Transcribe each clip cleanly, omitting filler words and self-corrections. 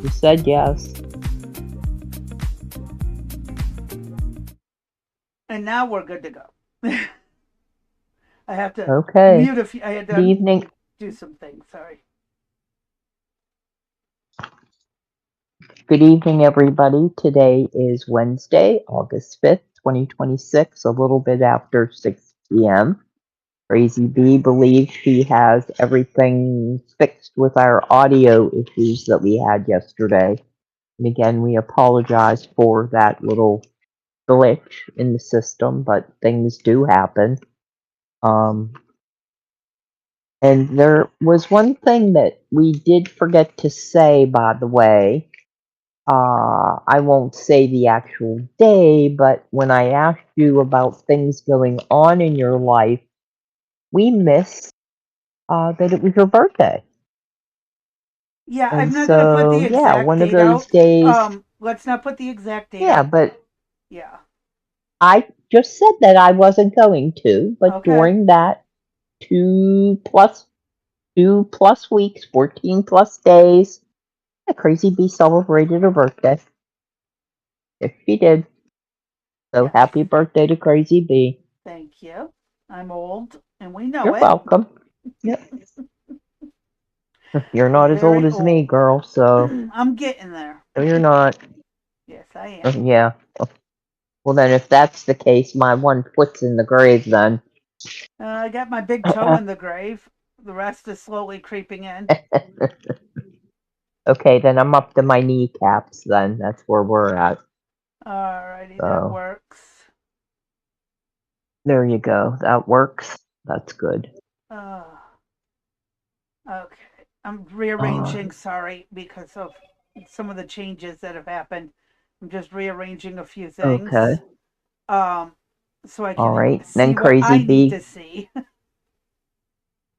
You said yes. And now we're good to go. I have to Okay. mute a few. I had Good to evening. do some things. Sorry. Good evening, everybody. Today is Wednesday, August 5th, 2026, a little bit after 6 p.m. Crazy Bee believes she has everything fixed with our audio issues that we had yesterday. And again, we apologize for that little glitch in the system, but things do happen. Um, and there was one thing that we did forget to say, by the way. I won't say the actual day, but when I asked you about things going on in your life, we missed that it was your birthday. Yeah, I'm And not going to put the so, yeah, exact one of date those out. days, Let's not put the exact date yeah, out. but Yeah. I just said that I wasn't going to, but Okay. during that 2 plus weeks, 14 plus days, the Crazy Bee celebrated her birthday. Yes, she did. So Yes. happy birthday to Crazy Bee. Thank you. I'm old, and we know You're it. welcome. Yep. You're not as old Very as me, old. girl, so I'm getting there. no, you're not. Yes, I am. Yeah. Well, then, if that's the case, my one foot's in the grave then. I got my big toe in the grave. The rest is slowly creeping in. Okay, then I'm up to my kneecaps then. That's where we're at. Alrighty, that So, works. there you go. That works. That's good. Uh, okay. I'm Uh, rearranging, sorry, because of some of the changes that have happened. I'm just rearranging a few okay. things. Um, so I All can right. Then see what Crazy I need to Bee. see.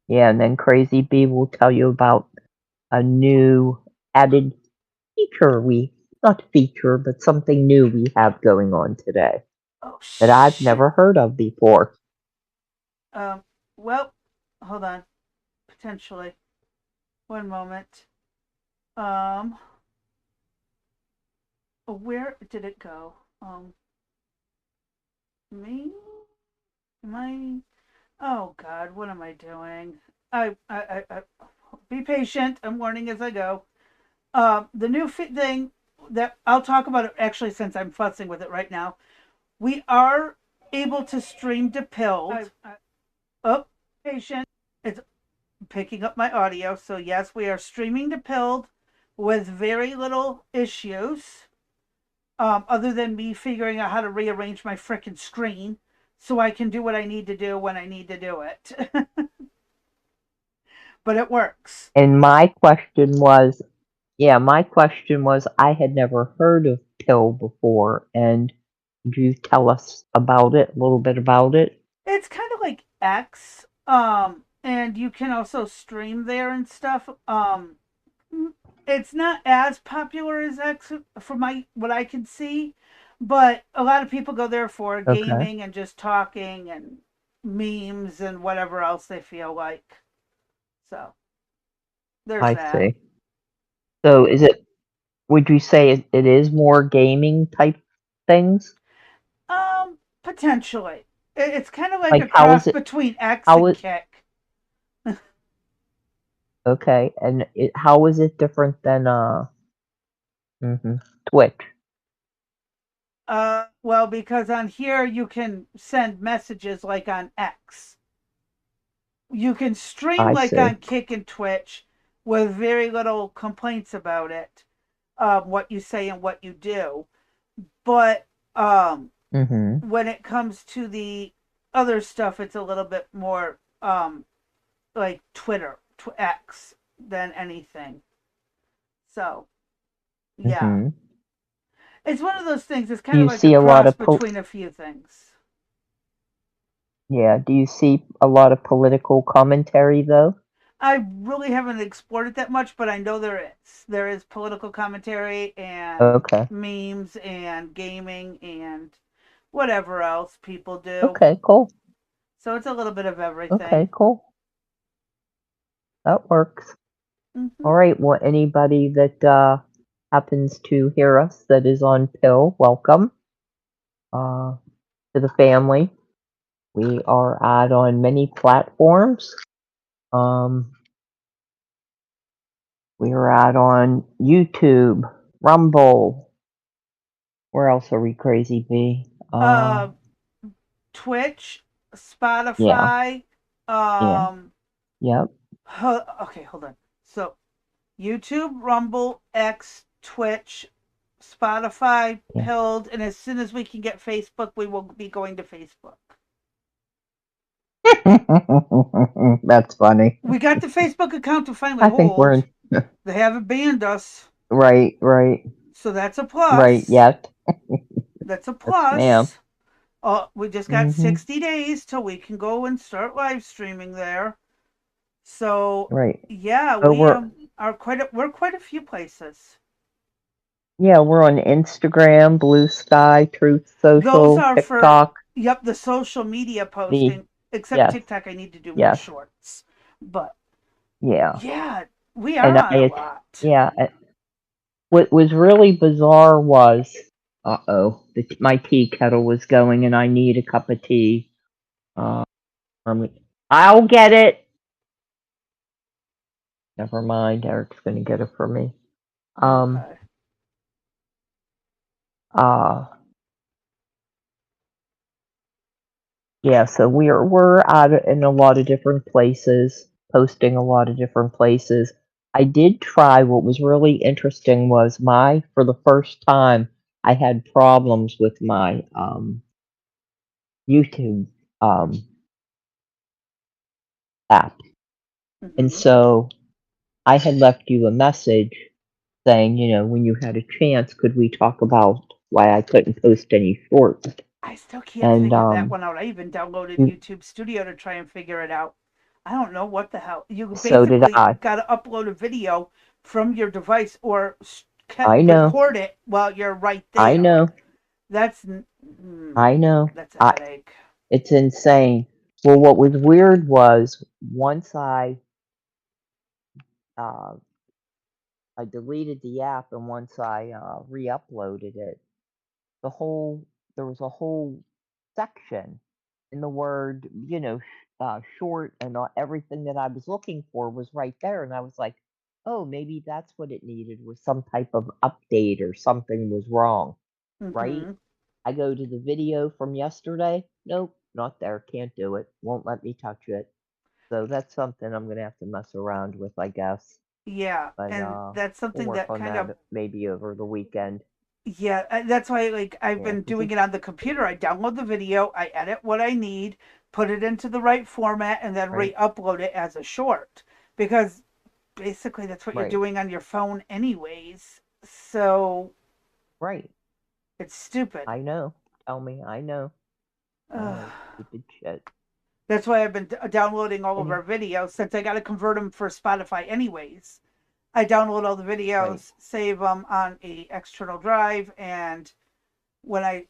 Yeah, and then Crazy Bee will tell you about a new added feature not feature, but something new we have going on today Oh that I've shoot. never heard of before. Um, well, hold on. Potentially. One moment. Um, where did it go? Me? Am I? Oh God, what am I doing? I be patient. I'm learning as I go. The new thing that I'll talk about it actually, since I'm fussing with it right now. We are able to stream to Pilled. Oh, patient. It's picking up my audio. So yes, we are streaming to Pilled with very little issues. Other than me figuring out how to rearrange my frickin' screen so I can do what I need to do when I need to do it. But it works. And my question was, I had never heard of pill before, and could you tell us about it, a little bit about it? It's kind of like X, and you can also stream there and stuff. It's not as popular as X from my what I can see, but a lot of people go there for Okay, gaming and just talking and memes and whatever else they feel like. So there's I that. see. So would you say it is more gaming type things? Potentially, it's kind of like a Like how cross is it, between X how and it, Kick. okay, and how is it different than, Twitch? Well, because on here you can send messages like on X. You can stream I like see. on Kick and Twitch with very little complaints about it, what you say and what you do. But Mm-hmm. when it comes to the other stuff, it's a little bit more like Twitter, X than anything. So, yeah. Mm-hmm. It's one of those things, it's Do kind of you like a see a lot cross of between a few things. yeah, do you see a lot of political commentary though? I really haven't explored it that much, but I know there is. There is political commentary and Okay. memes and gaming and whatever else people do. Okay, cool. So it's a little bit of Okay, everything. cool. That works. Hmm. All right. Well, anybody that happens to hear us that is on pill, welcome to the family. We are out on many platforms. We are out on YouTube, Rumble. Where else are we, Crazy Bee? Twitch, Yeah, Spotify. yeah, yep, Okay, hold on. So YouTube, Rumble, X, Twitch, Spotify, yeah. Pilled, and as soon as we can get Facebook, we will be going to Facebook. That's funny. We got the Facebook account to finally I think we're hold. in. They haven't banned us, Right, right, so that's a right. plus. Yet, That's a yes, ma'am. plus. We just got Hmm. 60 days till we can go and start live streaming there. So Right. yeah, Oh, we are we're quite a few places. we're on Instagram, Blue Sky, Truth Those Social, are for, TikTok. yep, the social media The posting. Except Yes, TikTok, I need to do more yes, shorts. But yeah. yeah, we are And on a lot. yeah. What was really bizarre was, uh-oh, my tea kettle was going, and I need a cup of tea. Uh, I'll get it. Never mind. Eric's gonna get it for me. Um. Okay. Uh. Yeah. So we're out in a lot of different places, posting a lot of different places. I did try. What was really interesting was for the first time I had problems with my YouTube um app, and Hmm. so I had left you a message saying, when you had a chance, could we talk about why I couldn't post any shorts? I still can't And figure that one out. I even downloaded YouTube Studio to try and figure it out. I don't know what the hell. You so did basically I. got to upload a video from your device or I know, record it while you're right I there. know, That's I know. that's a I headache. It's insane. Well, what was weird was once uh, I deleted the app and once I re-uploaded it, there was a whole section in the word, short, and everything that I was looking for was right there. And I was like, oh, maybe that's what it needed, was some type of update or something was wrong, right? Hmm. I go to the video from yesterday. Nope, not there. Can't do it. Won't let me touch it. So that's something I'm gonna have to mess around with, I guess. Yeah, But and that's we'll something work that on kind of, that maybe over the weekend. yeah, that's why like I've Yeah, been 'cause doing it's it on the computer. I download the video, I edit what I need, put it into the right format, and then right, re-upload it as a short because basically that's what you're right, doing on your phone anyways. So right. it's stupid. I know. Tell me, I Ugh. know. Stupid shit. That's why I've been downloading all of Any our videos since I got to convert them for Spotify anyways. I download all the Right, videos, save them on a external drive, and when I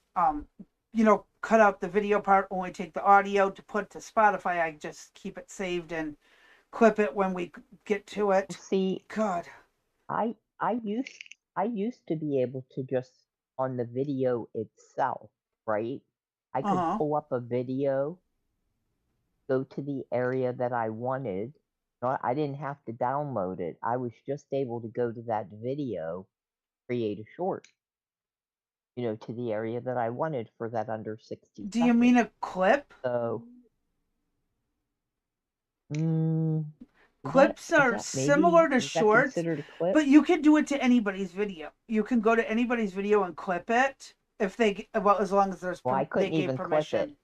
cut out the video part, only take the audio to put to Spotify. I just keep it saved and clip it when we get to well, it. see, God. I I used I used to be able to just on the video itself, right? I Uh could huh. pull up a video, go to the area that I wanted. I didn't have to download it. I was just able to go to that video, create a short, to the area that I wanted for that under 60 Do you mean seconds. a clip? So, mm, is that Clips is are that maybe similar to is that shorts, considered a clip? but you can do it to anybody's video. You can go to anybody's video and clip it if they, well, as long as Well, they gave permission.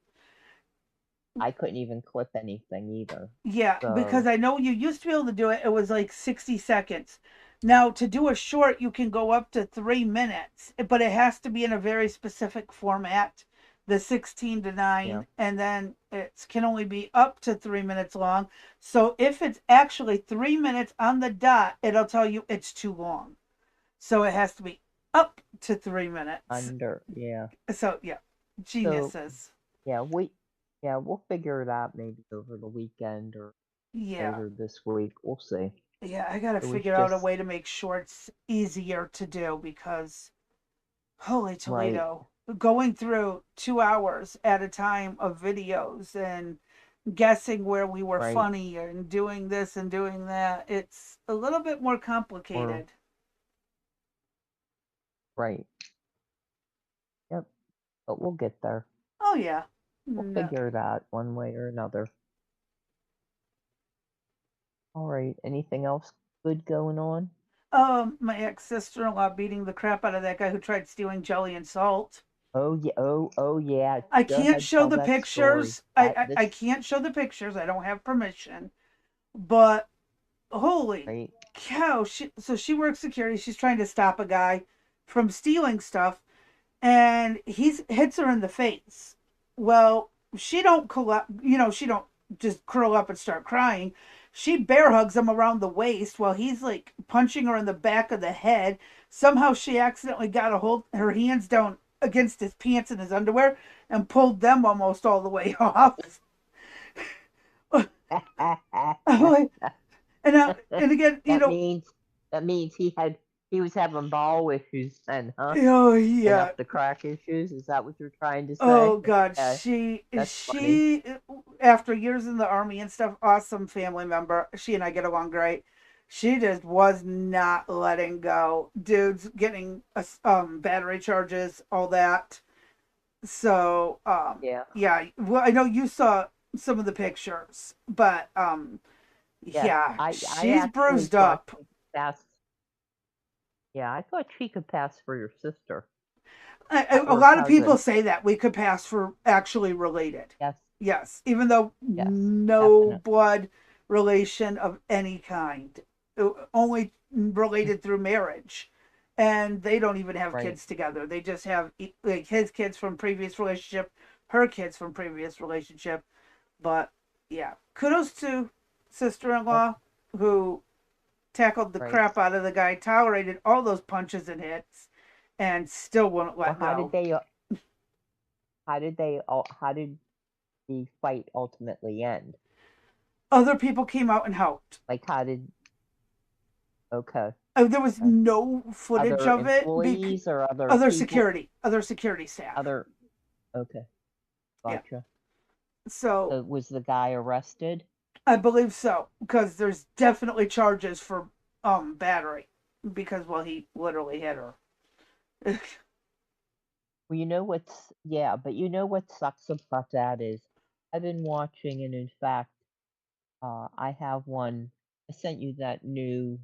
I couldn't even clip anything either. Yeah, because So, I know you used to be able to do it. It was like 60 seconds. Now, to do a short, you can go up to 3 minutes, but it has to be in a very specific format, the 16 to yeah, 9, and then it can only be up to 3 minutes long. So if it's actually 3 minutes on the dot, it'll tell you it's too long. So it has to be up to 3 minutes. yeah. So, yeah, So, geniuses. yeah, we'll figure it out maybe over the weekend or Yeah. later this week. We'll see. Yeah, I gotta It was figure out a just way to make shorts easier to do because holy right, Toledo, going through 2 hours at a time of videos and guessing where we were right, funny and doing this and doing that, it's a little bit more or complicated. right. Yep. But we'll get there. Oh yeah. We'll No. figure it out one way or another. All right. Anything else good going on? My ex sister in law beating the crap out of that guy who tried stealing jelly and salt. Oh yeah. Oh yeah. I Go can't ahead, show tell the that story. pictures. I This can't show the pictures. I don't have permission. But holy right. cow! She works security. She's trying to stop a guy from stealing stuff, and he hits her in the face. Well, she don't collect. She don't just curl up and start crying. She bear hugs him around the waist while he's like punching her in the back of the head. Somehow she accidentally got a hold her hands down against his pants and his underwear and pulled them almost all the way off. and and again, That means he was having bowel issues then, huh? oh yeah. Enough to crack issues. Is that what you're trying to say? Oh God, Okay, that's funny. she after years in the army and stuff, awesome family member. She and I get along great. She just was not letting go. Dudes getting battery charges, all that. So Yeah, yeah. Well, I know you saw some of the pictures, but yes. yeah, I she's actually bruised thought up. she could pass. Yeah, I thought she could pass for your sister. A Or lot of people cousin. say that we could pass for actually related. Yes, Yes, even though yes, no definitely. blood relation of any kind, only related through marriage. And they don't even have Right. kids together. They just have like his kids from previous relationship, her kids from previous relationship. But yeah, kudos to Yep, sister-in-law who tackled the right. crap out of the guy, tolerated all those punches and hits, and still wouldn't Well, let go. how did the fight ultimately end? Other people came out and helped. Like, how did, okay. There was Okay. no footage Other of it. employees or other people? Other security staff. Other, okay, Yeah. gotcha. So So was the guy arrested? I believe so because there's definitely charges for battery because well he literally hit her. Well, yeah, but you know what sucks about that is I've been watching, and in fact, I have one. I sent you that new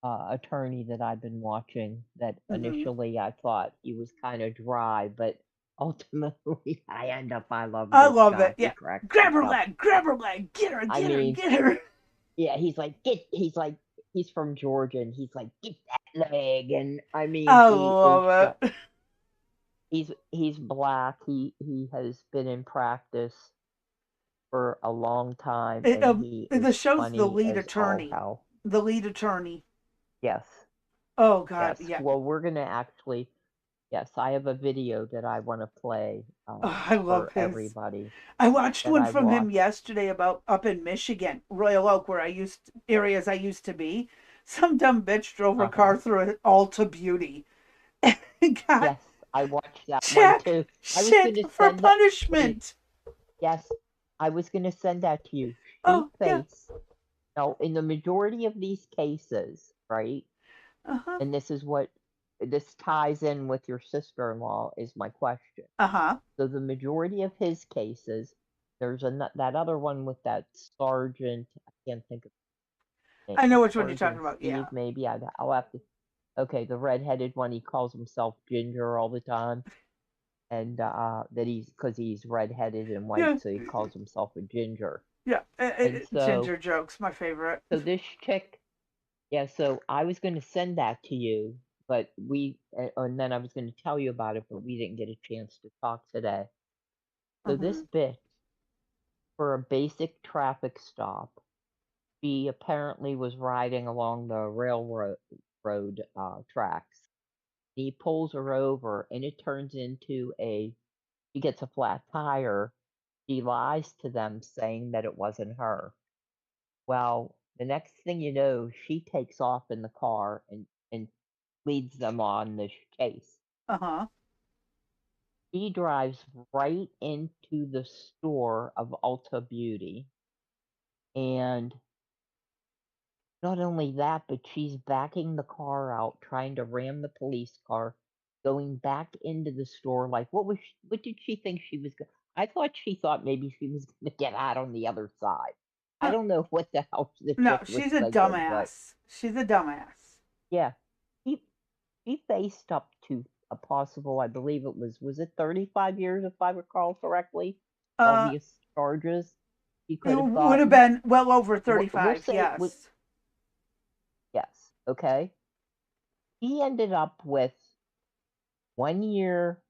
attorney that I've been watching that hmm initially I thought he was kind of dry, but ultimately I love I this love it. guy. He Yeah. cracks me up. Grab her leg, I mean, get her. yeah, he's from Georgia, and he's like, get that leg. And I mean, I he is love just, it. he's black. He has been in practice for a long time, and he is The show's the funny lead as all attorney. hell. The lead attorney. Yes, Oh God, yes. yeah. Well, we're gonna actually, yes, I have a video that I want to play Oh, I love for his. everybody I watched that one I from him watched. yesterday about up in Michigan, Royal Oak, where areas I used to be. Some dumb bitch drove her Uh-huh. car through an Alta Beauty and got Yes, I watched that one check too. I was shit gonna for send that. Wait, punishment. yes, I was gonna send that to you. She Oh yeah. faced now in the majority of these cases, right? Uh huh. And this ties in with your sister-in-law is my question. Uh huh. So the majority of his cases, that other one with that sergeant. I can't think of his I name. know which one you're talking Sergeant about. Yeah. Steve, maybe. I'll have to. Okay, the redheaded one. He calls himself Ginger all the time, and that because he's redheaded and white, Yeah. so he calls himself a ginger. Yeah. And Ginger jokes, my favorite. so this chick, yeah. So I was going to send that to you, but and then I was going to tell you about it, but we didn't get a chance to talk today. So this hmm bitch, for a basic traffic stop, she apparently was riding along the railroad tracks. He pulls her over, and it turns into she gets a flat tire. She lies to them saying that it wasn't her. Well, the next thing you know, she takes off in the car and leads them on the chase. Uh-huh. She drives right into the store of Ulta Beauty, and not only that, but she's backing the car out, trying to ram the police car, going back into the store. Like, what did she think she was? I thought she thought maybe she was going to get out on the other side. I Uh, don't know what the hell the no, chick was she's a thinking, but dumbass. She's a dumbass. yeah, she she faced up to a possible, I believe was it 35 years if I recall correctly, all Uh, these charges she it could have would have gotten. been well over We'll 35. say Yes. yes, okay. He ended up with 1 year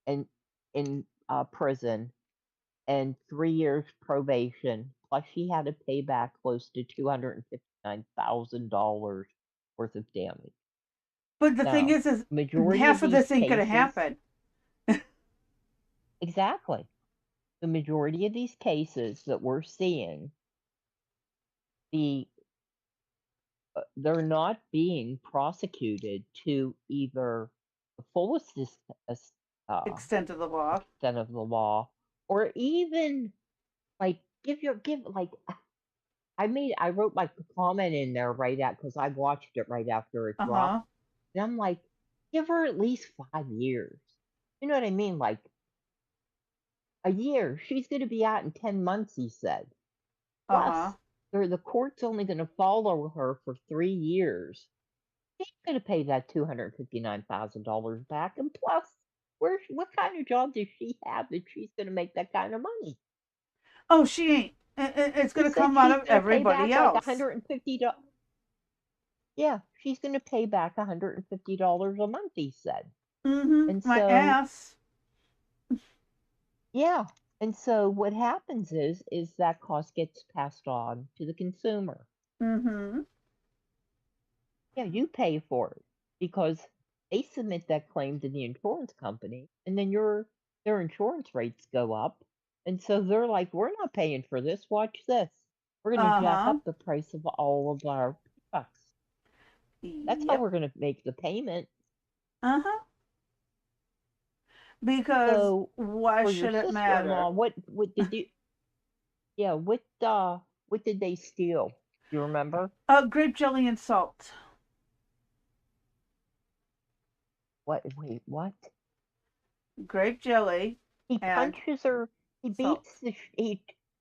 in prison and 3 years probation. Plus, she had to pay back close to $259,000 worth of damage. But the thing Now, is majority of half of these this ain't gonna cases, happen. exactly, the majority of these cases that we're seeing, the they're not being prosecuted to either the fullest uh, Extent of the law. extent of the law, or even like give like I wrote like a comment in there right at because I watched it right after it Uh dropped, huh. and I'm like, give her at least 5 years. You know what I mean? Like a year. She's going to be out in 10 months. He said. Uh huh. Plus, the court's only going to follow her for 3 years. She's going to pay that $259,000 back, and plus, what kind of job does she have that she's going to make that kind of money? Oh, she ain't. It's He gonna said come out she's of going to pay everybody back like else. $150. Yeah, she's going to pay back $150 a month, he said. Mm-hmm. And My so, ass. yeah. And so what happens is that cost gets passed on to the consumer. Mm-hmm. Yeah, you pay for it because they submit that claim to the insurance company, and then their insurance rates go up. And so they're like, we're not paying for this. Watch this. We're going to Uh jack huh. up the price of all of our products. That's how Yep. we're going to make the payment. Uh huh. Because So why for your should it matter? sister-in-law, what did you? Yeah, what did they steal? You remember? Grape jelly and salt. What? Wait, what? Grape jelly He and punches her. He beats salt. the.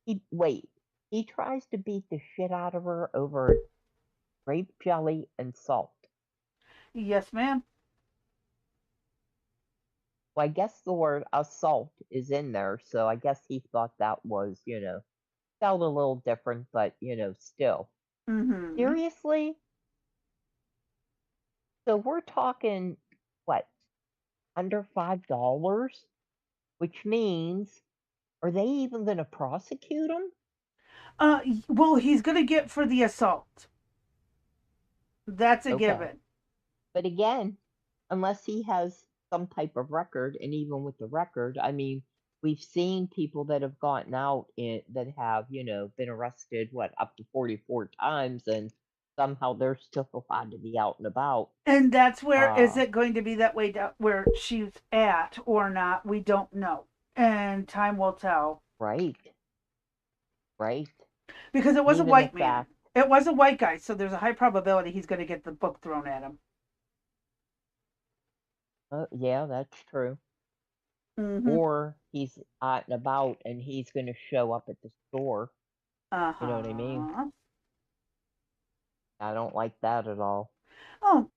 He wait. He tries to beat the shit out of her over grape jelly and salt. Yes, ma'am. Well, I guess the word assault is in there, so I guess he thought that was, felt a little different, but still. Mm-hmm. Seriously? So we're talking what, under $5? Which means, are they even going to prosecute him? Well, he's gonna get for the assault. That's a Okay. given. But again, unless he has some type of record, and even with the record, I mean, we've seen people that have gotten out that have, been arrested, what, up to 44 times, and somehow they're still allowed to be out and about. And that's where is Uh, it going to be that way where she's at or not? We don't know, and time will tell. right, right. Because it And was a even the white man. fact, It was a white guy, so there's a high probability he's going to get the book thrown at him. yeah, that's true. Mm-hmm. Or he's out and about and he's going to show up at the store. Uh You know what I mean? huh. I don't like that at all. Oh,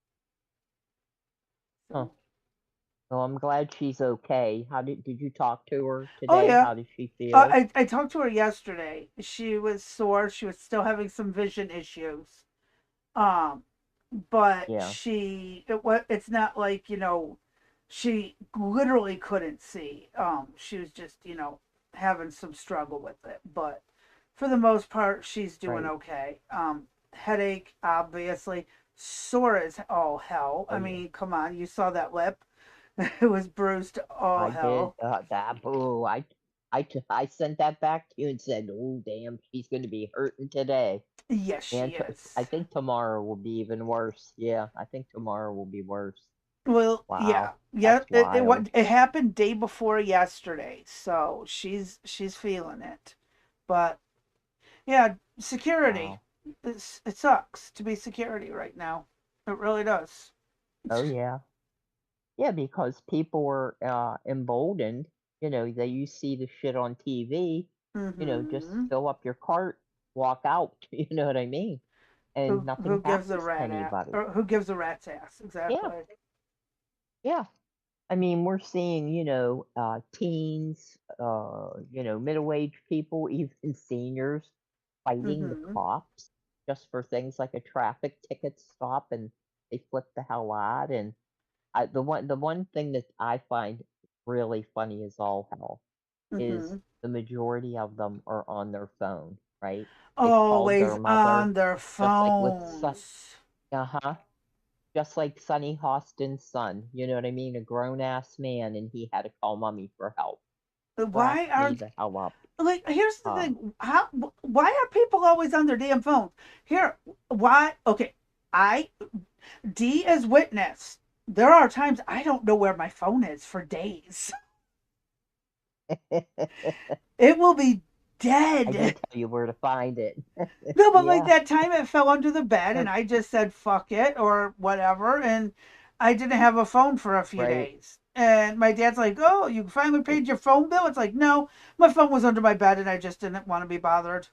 Huh. so. Well, I'm glad she's okay. How did you talk to her Oh today? yeah. How does she feel? I talked to her yesterday. She was sore. She was still having some vision issues. Um, but Yeah, it's not like she literally couldn't see. She was just having some struggle with it, but for the most part she's doing right. okay. Headache, obviously, sore as all hell. Oh I yeah, mean, come on, you saw that lip. It was bruised all I did. hell. That boo. I I sent that back to you and said, "Oh, damn, she's going to be hurting today." Yes, she And I is. think tomorrow will be even worse. Yeah, I think tomorrow will be worse. Well, yeah, Wow, yeah. that's wild. It happened day before yesterday, so she's feeling it. But yeah, security. Wow. It sucks to be security right now. It really does. Oh yeah. Yeah, because people were emboldened. You see the shit on TV. Just Mm-hmm. fill up your cart, walk out. You know what I mean? And Who nothing gives a happens to rat ass anybody. or who gives a rat's ass? Yeah, Exactly. yeah. I mean, we're seeing, teens, middle-aged people, even seniors fighting the Mm-hmm. cops just for things like a traffic ticket stop, and they flip the hell out. And the one thing that I find really funny as all hell is Mm-hmm. the majority of them are on their phone, right? They called Always their mother, on their just like with phones. uh-huh, just like Sonny Hostin's son. You know what I mean? A grown ass man, and he had to call mommy for help. Crack Why are me the hell up. like here's the Uh, thing, how why are people always on their damn phones? Here, why? Okay, I D as witness. There are times I don't know where my phone is for days. It will be I did dead. tell you where to find it. No, but like Yeah, that time it fell under the bed and no, I just said fuck it or whatever, and I didn't have a phone for a few right, days. And my dad's like, "Oh, you finally right. paid your phone bill?" It's like, "No, my phone was under my bed and I just didn't want to be bothered."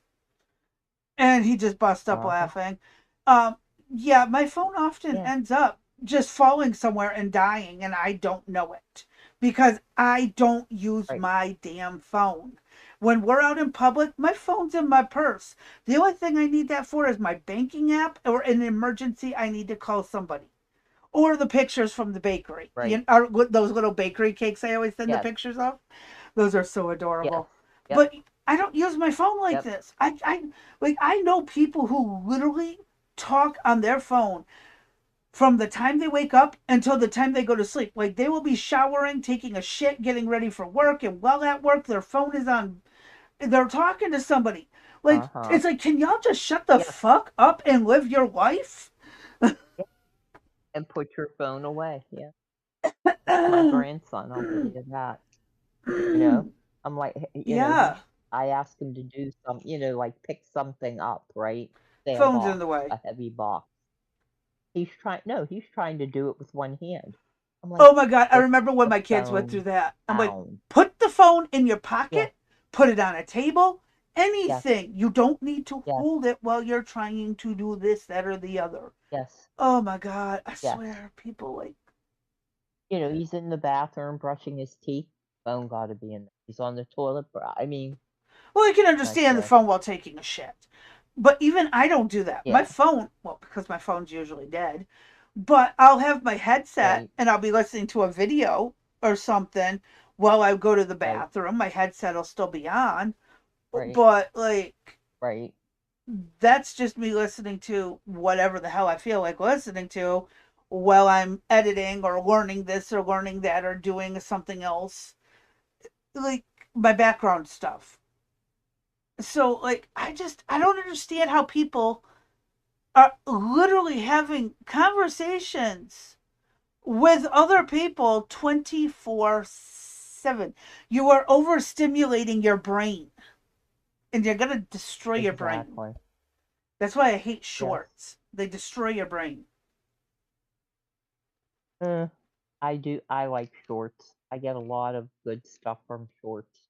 And he just bust up Uh-huh. laughing. Um, yeah, my phone often Yeah, ends up just falling somewhere and dying, and I don't know it because I don't use right, my damn phone. When we're out in public, my phone's in my purse. The only thing I need that for is my banking app, or in an emergency, I need to call somebody. Or the pictures from the bakery. right. Those little bakery cakes I always send the Yes, pictures of? Those are so yes, adorable. yep, But I don't use my phone like yep. this. I know people who literally talk on their phone from the time they wake up until the time they go to sleep. Like they will be showering, taking a shit, getting ready for work, and while at work, their phone is on. They're talking to somebody. Like Uh-huh. it's like, can y'all just shut the Yes, fuck up and live your life? yeah. And put your phone away. Yeah, that's my grandson. I'll tell you that. You know, I'm like, Yeah, I asked him to do some, like pick something up, right? Say a phone's in box, the way. a heavy box. No, he's trying to do it with one hand. I'm like, Oh my God, I put remember when the my kids went through phone that. I'm like, down. put the phone in your Yes, pocket, put it on a table, yes, anything. You don't need to yes, hold it while you're trying to do this, that, or the other. yes, Oh my God, I yes. swear, people like, He's in the bathroom brushing his teeth. Phone gotta be in there. He's on the toilet. I mean, well, I can I understand the say, phone while taking a shit. But even I don't do that. My yeah, phone, well, because my phone's usually dead, but I'll have my headset right, and I'll be listening to a video or something while I go to the right, bathroom. My headset will still be on. right, But like, right. that's just me listening to whatever the hell I feel like listening to while I'm editing or learning this or learning that or doing something else. Like my background stuff. So like I don't understand how people are literally having conversations with other people 24/7. You are overstimulating your brain and you're going to destroy your brain. Exactly. That's why I hate Yes. shorts. They destroy your brain. Uh, I like shorts. I get a lot of good stuff from shorts.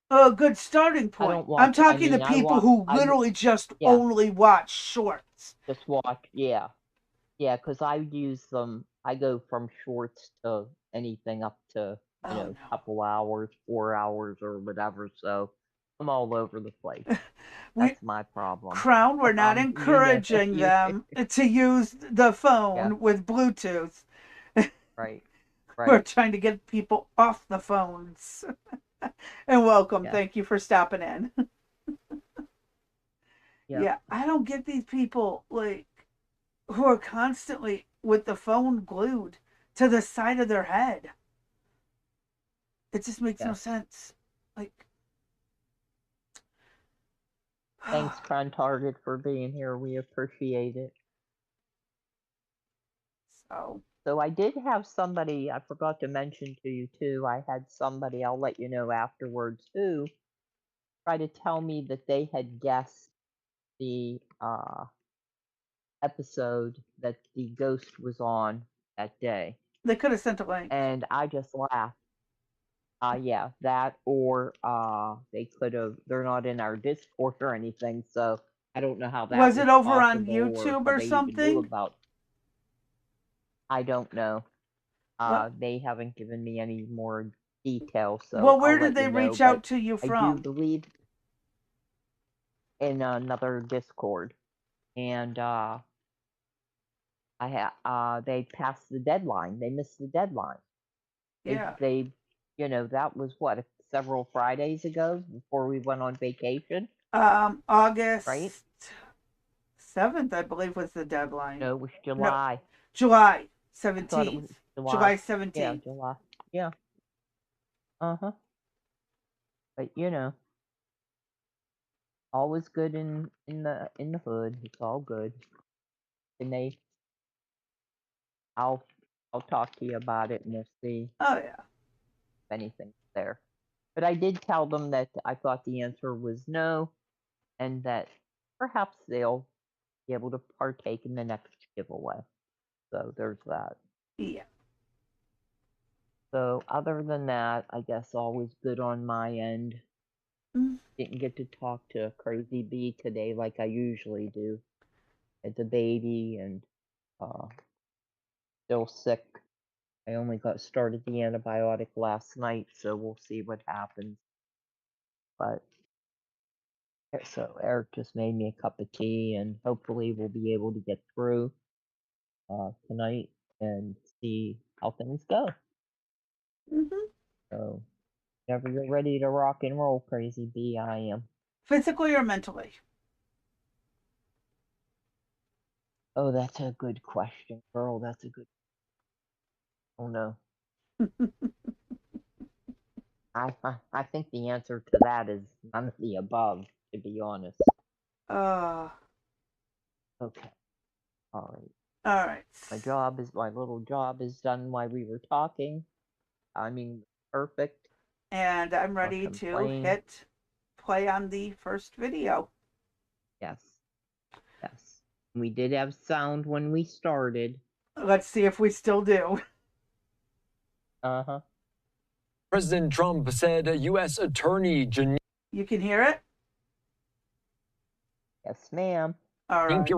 A good starting I point. don't I'm watch, I talking to mean, people who literally just yeah, only watch shorts. just watch, yeah. Yeah, because I use them, I go from shorts to anything up to, Oh no. couple hours, 4 hours or whatever. So I'm all over the place. We That's my problem. Crown, we're not encouraging You, them to use the yeah, phone with Bluetooth. right, We're right, trying to get people off the phones. And welcome. yes, Thank you for stopping in. yep, Yeah, I don't get these people like who are constantly with the phone glued to the side of their head. It just makes no yes, sense. Like, Thanks, Prime Target, for being here. We appreciate it. So I did have somebody, I forgot to mention to you too, I had somebody, I'll let you know afterwards, who tried to tell me that they had guessed the episode that the ghost was on that day. They could have sent a link. And I just laughed. Yeah, that or they could have, they're not in our Discord or anything, so I don't know how that was it over on possible YouTube or or they even knew something? about. I don't know. Well, They haven't given me any more details, so well, where I'll let did they you know. reach out But to you I do from? believe in another Discord, and they passed the deadline. They missed the deadline. Yeah. They you know, that was what, several Fridays ago before we went on vacation, August right? 7th, I believe, was the deadline. No, it was No, July. July I thought it was 17th. July. July 17th. Yeah, July. Yeah. Uh-huh. But you know, always good in the hood. It's all good. And I'll talk to you about it and we'll see Oh, yeah. if anything's there. But I did tell them that I thought the answer was no, and that perhaps they'll be able to partake in the next giveaway. So there's that. Yeah. So other than that, I guess always good on my end. Didn't get to talk to Crazy Bee today like I usually do. It's a baby and still sick. I only got started the antibiotic last night, so we'll see what happens. But so Eric just made me a cup of tea, and hopefully we'll be able to get through tonight and see how things go. So whenever you're ready to rock and roll, Crazy Bee, I am. Physically or mentally? Oh, that's a good question, girl. That's a good. Oh no. I think the answer to that is none of the above, to be honest. Okay. All right. All right. My little job is done while we were talking. I mean, perfect. And I'm ready to hit play on the first video. Yes. Yes. We did have sound when we started. Let's see if we still do. Uh-huh. President Trump said U.S. Attorney Janine. You can hear it? Yes, ma'am. All right.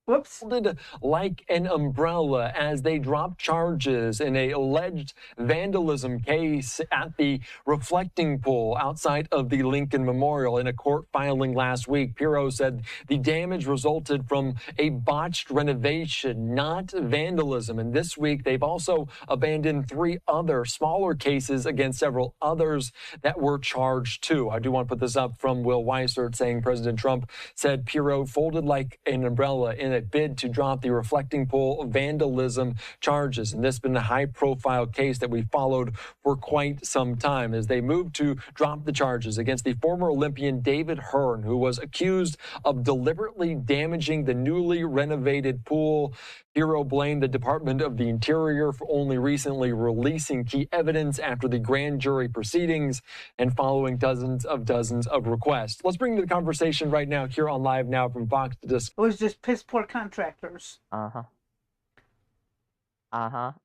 Whoops. Folded like an umbrella as they dropped charges in an alleged vandalism case at the reflecting pool outside of the Lincoln Memorial. In a court filing last week, Pirro said the damage resulted from a botched renovation, not vandalism. And this week, they've also abandoned 3 other smaller cases against several others that were charged too. I do want to put this up from Will Weissert saying President Trump said Pirro folded like an umbrella in a bid to drop the reflecting pool vandalism charges. And this has been a high-profile case that we followed for quite some time as they moved to drop the charges against the former Olympian David Hearn, who was accused of deliberately damaging the newly renovated pool. Pirro blamed the Department of the Interior for only recently releasing key evidence after the grand jury proceedings and following dozens of requests. Let's bring the conversation right now here on Live Now from Fox to discuss. It was just piss poor contractors. Uh-huh.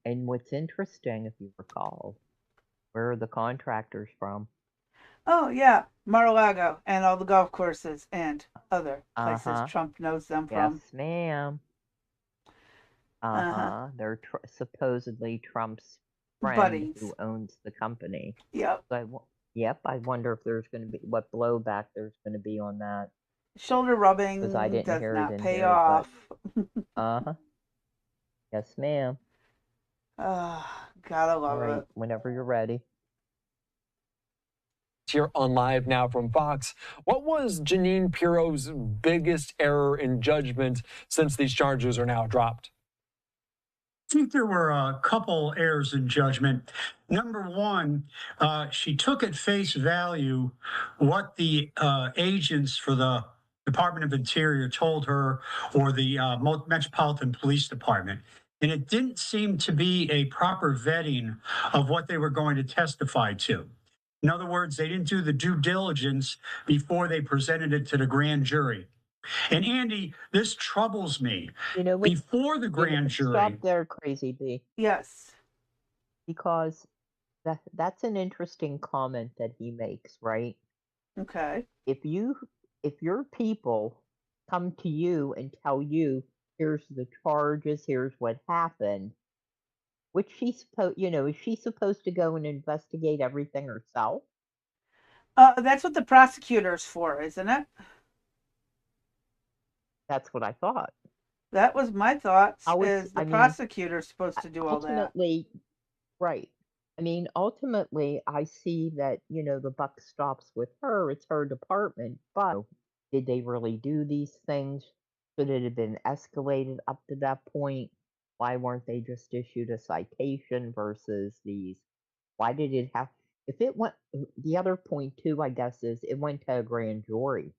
And what's interesting, if you recall, where are the contractors from? Oh, yeah. Mar-a-Lago and all the golf courses and other places Trump knows them from. Yes, ma'am. They're supposedly Trump's friend buddies who owns the company. Yep. So I wonder if there's going to be what blowback there's going to be on that. Shoulder rubbing because I didn't does hear not it in pay here, off. But, yes, ma'am. Gotta love it. Whenever you're ready. Here on Live Now from Fox. What was Janine Pirro's biggest error in judgment since these charges are now dropped? think there were a couple errors in judgment. Number one, she took at face value what the agents for the Department of Interior told her, or the Metropolitan Police Department. And it didn't seem to be a proper vetting of what they were going to testify to. In other words, they didn't do the due diligence before they presented it to the grand jury. And Andy, this troubles me. You know, Before the grand jury, stop there, Crazy B, Yes. because that's an interesting comment that he makes, right? Okay. If your people come to you and tell you, here's the charges, here's what happened, which is she supposed to go and investigate everything herself? That's what the prosecutor's for, isn't it? That's what I thought. That was my thoughts. Is the I mean, prosecutor's supposed to do all that? ultimately, right. I mean, ultimately, I see that, the buck stops with her. It's her department. But did they really do these things? Should it have been escalated up to that point? Why weren't they just issued a citation versus these? Why did it have, if it went, the other point too, I guess, is it went to a grand jury,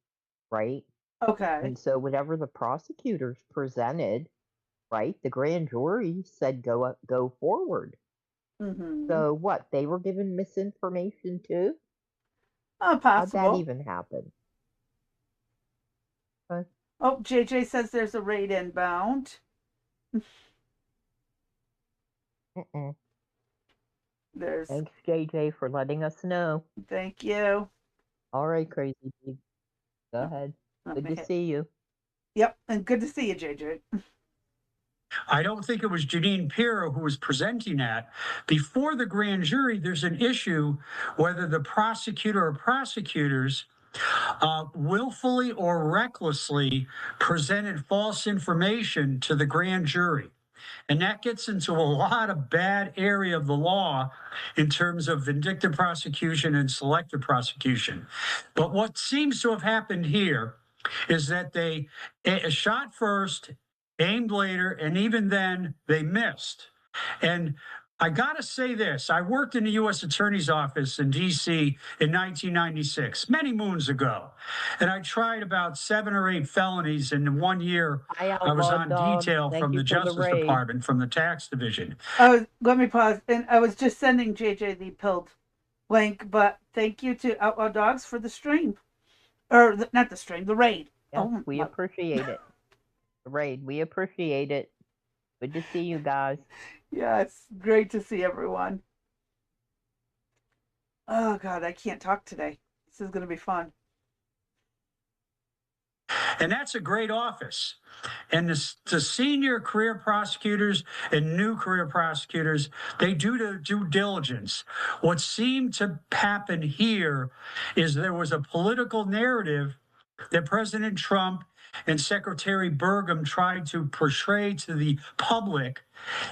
right? Okay. And so whatever the prosecutors presented, right, the grand jury said go forward. Mm-hmm. So what? They were given misinformation too? How'd that Possible. even happen? Oh, JJ says there's a raid inbound. There's. Thanks, JJ, for letting us know. Thank you. All right, Crazy Pig. Go ahead. Good to see you. Yep, and good to see you, JJ. I don't think it was Janine Pirro who was presenting that. Before the grand jury, there's an issue whether the prosecutor or prosecutors willfully or recklessly presented false information to the grand jury. And that gets into a lot of bad area of the law in terms of vindictive prosecution and selective prosecution. But what seems to have happened here is that they shot first, aimed later, and even then they missed. And I got to say this. I worked in the U.S. Attorney's Office in D.C. in 1996, many moons ago. And I tried about 7 or 8 felonies. And in 1 year, I was on detail from the Justice Department, from the tax division. Oh, let me pause. And I was just sending JJ the pilled link, but thank you to Outlaw Dogs for the stream. Or not the stream, the raid. Yes, we appreciate it. The raid, we appreciate it. Good to see you guys. Yeah, it's great to see everyone. Oh, God, I can't talk today. This is going to be fun. And that's a great office. And the senior career prosecutors and new career prosecutors, they do the due diligence. What seemed to happen here is there was a political narrative that President Trump and Secretary Burgum tried to portray to the public,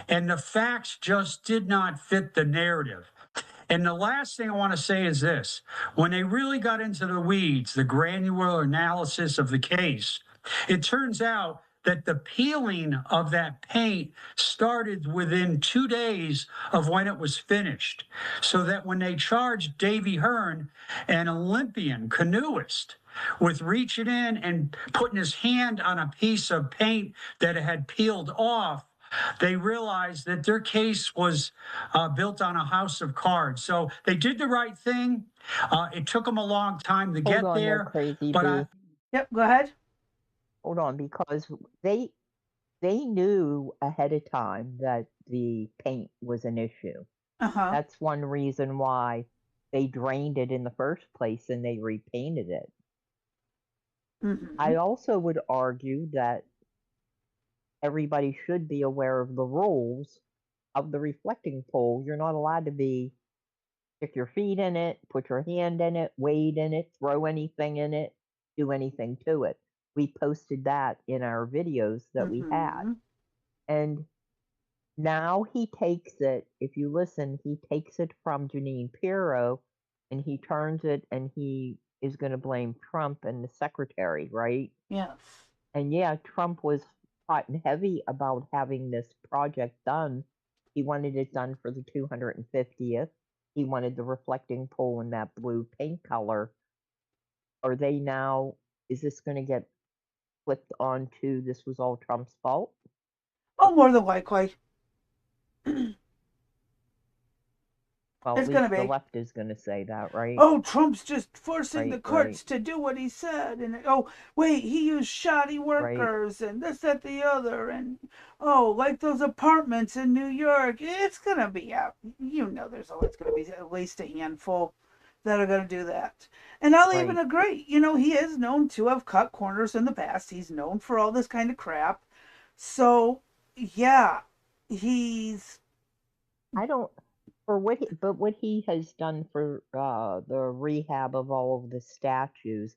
and the facts just did not fit the narrative. And the last thing I want to say is this. When they really got into the weeds, the granular analysis of the case, it turns out that the peeling of that paint started within 2 days of when it was finished. So that when they charged Davy Hearn, an Olympian canoeist, with reaching in and putting his hand on a piece of paint that had peeled off, they realized that their case was built on a house of cards. So they did the right thing. It took them a long time to get there. Crazy but Yep, go ahead. Hold on, because they knew ahead of time that the paint was an issue. That's one reason why they drained it in the first place and they repainted it. I also would argue that everybody should be aware of the rules of the reflecting pool. You're not allowed to stick your feet in it, put your hand in it, wade in it, throw anything in it, do anything to it. We posted that in our videos that we had. And now he takes it, if you listen, he takes it from Janine Pirro and he turns it and he is going to blame Trump and the secretary, right? Yes. And yeah, Trump was hot and heavy about having this project done. He wanted it done for the 250th. He wanted the reflecting pool in that blue paint color. Are they now, is this going to get flipped onto this was all Trump's fault? Oh, more than likely. Well, It's at going to least the be. left is going to say that, right? Oh, Trump's just forcing the Right, courts to do what he said. And oh, wait, he used shoddy right. workers and this, that, the other. And oh, like those apartments in New York. It's going to be out. You know, there's always going to be at least a handful that are going to do that. And I'll even Right. agree. You know, he is known to have cut corners in the past. He's known for all this kind of crap. So, yeah, he's. I don't, for what he, but what he has done for the rehab of all of the statues,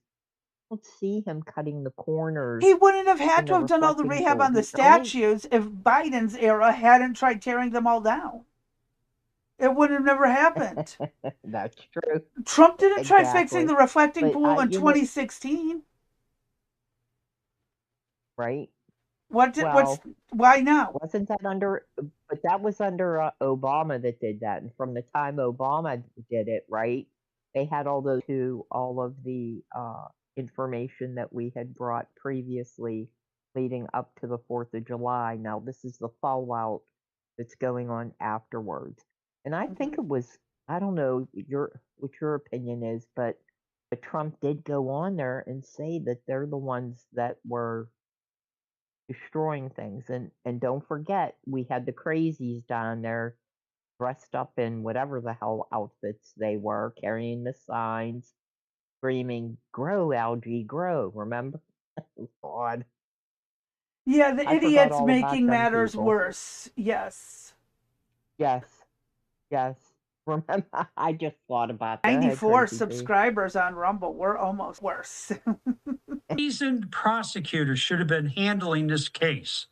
I don't see him cutting the corners He wouldn't have in had the to have done all the reflecting rehab pool. on the The only, statues if Biden's era hadn't tried tearing them all down. It would have never happened. that's true, Trump didn't try fixing exactly. the reflecting But pool in you know, 2016. right? What's Well, why now? wasn't that under, but that was under Obama that did that. And from the time Obama did it, right, they had all those to all of the information that we had brought previously leading up to the 4th of July. Now, this is the fallout that's going on afterwards. And I think Mm-hmm. it was, I don't know what your opinion is, but Trump did go on there and say that they're the ones that were destroying things. And don't forget, we had the crazies down there dressed up in whatever the hell outfits they were, carrying the signs, screaming, "Grow, algae, grow." Remember? Oh, God, Yeah, the I forgot idiots all about making them matters people. worse. Yes. Yes, yes. Remember? I just thought about that. Go ahead, 94 Crazy B. subscribers on Rumble. We're almost worse. Seasoned prosecutors should have been handling this case.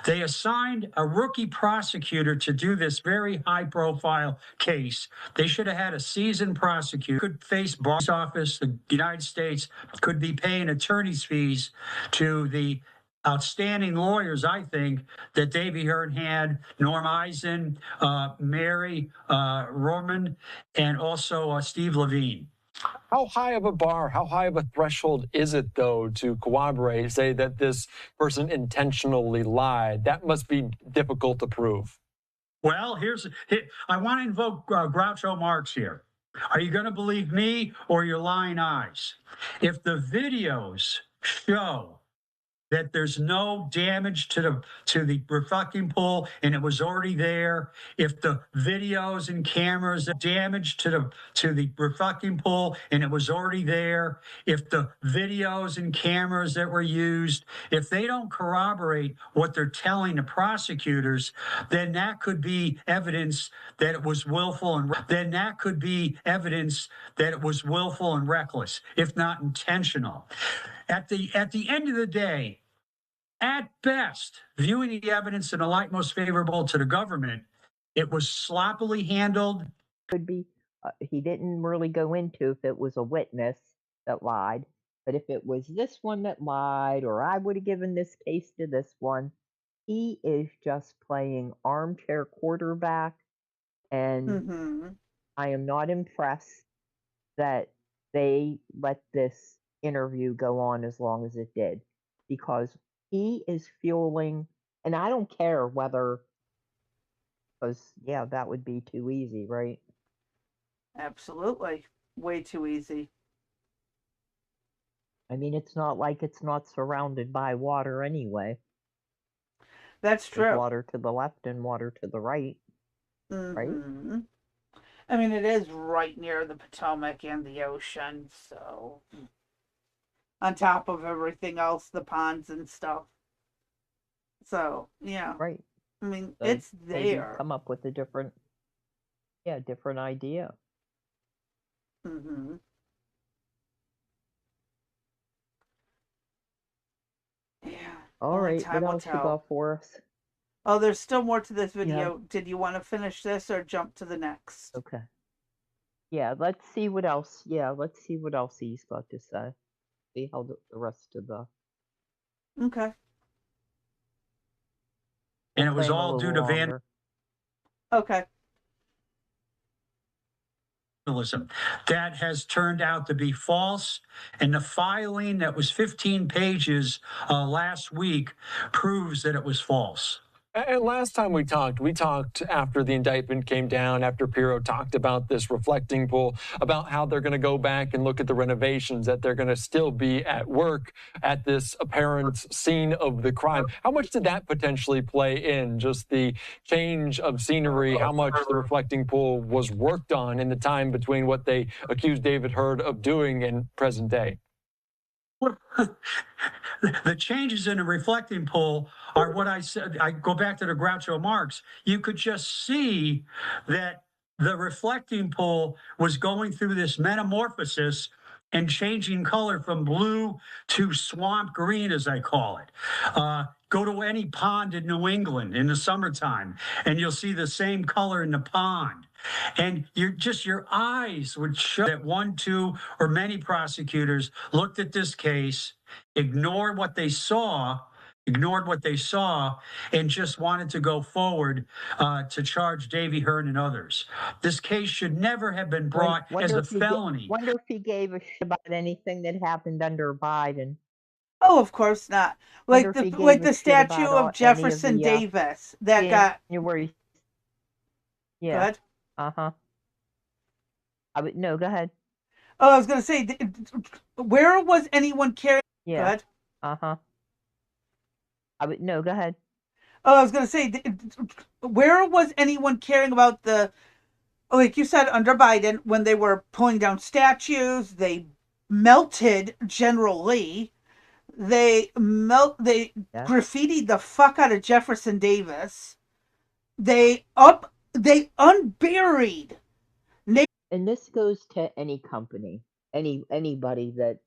They assigned a rookie prosecutor to do this very high profile case. They should have had a seasoned prosecutor, could face boss office. The United States could be paying attorney's fees to the outstanding lawyers, I think, that Davy Hearn had, Norm Eisen, Mary Roman, and also Steve Levine. How high of a bar, how high of a threshold is it, though, to corroborate, say that this person intentionally lied? That must be difficult to prove. Well, I want to invoke Groucho Marx here. Are you going to believe me or your lying eyes? If the videos show that there's no damage to the reflecting pool and it was already there, if the videos and cameras damage to the reflecting pool and it was already there, if the videos and cameras that were used, if they don't corroborate what they're telling the prosecutors, then that could be evidence that it was willful and reckless, if not intentional. At the end of the day, at best, viewing the evidence in the light most favorable to the government, it was sloppily handled. Could be, he didn't really go into if it was a witness that lied, but if it was this one that lied, or I would have given this case to this one, he is just playing armchair quarterback. And Mm-hmm. I am not impressed that they let this interview go on as long as it did, because he is fueling, and I don't care whether, because, yeah, that would be too easy, right? Absolutely. Way too easy. I mean, it's not like it's not surrounded by water anyway. That's There's true. water to the left and water to the right, right? Mm-hmm. I mean, it is right near the Potomac and the ocean, so on top of everything else, the ponds and stuff. So, yeah. Right. I mean, So it's maybe there. come up with a different idea. Mm-hmm. Yeah. All Only right, what time will else you tell. got for us? Oh, there's still more to this Yeah. video. Did you want to finish this or jump to the next? Okay. Yeah, let's see what else. Yeah, let's see what else he's got to say. See how the rest of the. Okay. and it was Claim a all due little to longer. Okay. vandalism. That has turned out to be false, and the filing that was 15 pages last week proves that it was false. And last time we talked after the indictment came down, after Pirro talked about this reflecting pool, about how they're going to go back and look at the renovations, that they're going to still be at work at this apparent scene of the crime. How much did that potentially play in, just the change of scenery, how much the reflecting pool was worked on in the time between what they accused David Hurd of doing and present day? The changes in the reflecting pool are what I said. I go back to the Groucho Marx. You could just see that the reflecting pool was going through this metamorphosis and changing color from blue to swamp green, as I call it. Go to any pond in New England in the summertime, and you'll see the same color in the pond. And your eyes would show that one, two, or many prosecutors looked at this case, ignored what they saw, and just wanted to go forward to charge Davy Hearn and others. This case should never have been brought as a felony. Wonder if he gave a shit about anything that happened under Biden. Oh, of course not. Wonder Like if he the gave like a the shit statue about of Jefferson any of the, Davis that got. January. Yeah. Go ahead. Uh-huh. No, go ahead. Oh, I was going to say, where was anyone carrying? Yeah. Go ahead. Uh-huh. No, go ahead. Oh, I was going to say, where was anyone caring about the, like you said, under Biden, when they were pulling down statues, they melted General Lee. They Yeah. graffitied the fuck out of Jefferson Davis. They unburied. And this goes to any company, anybody that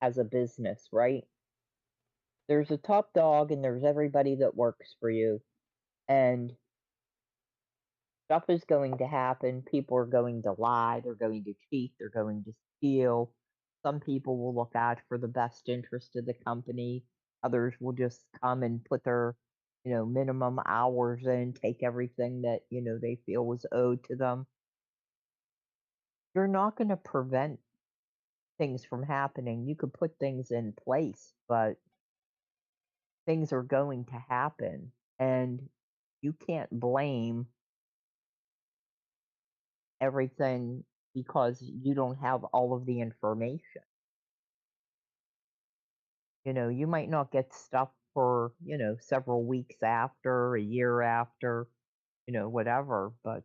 has a business, right? There's a top dog and there's everybody that works for you. And stuff is going to happen. People are going to lie. They're going to cheat. They're going to steal. Some people will look out for the best interest of the company. Others will just come and put their, minimum hours in, take everything that, they feel was owed to them. You're not going to prevent things from happening. You could put things in place, but things are going to happen. And you can't blame everything because you don't have all of the information. You might not get stuff for, several weeks after, a year after, whatever, but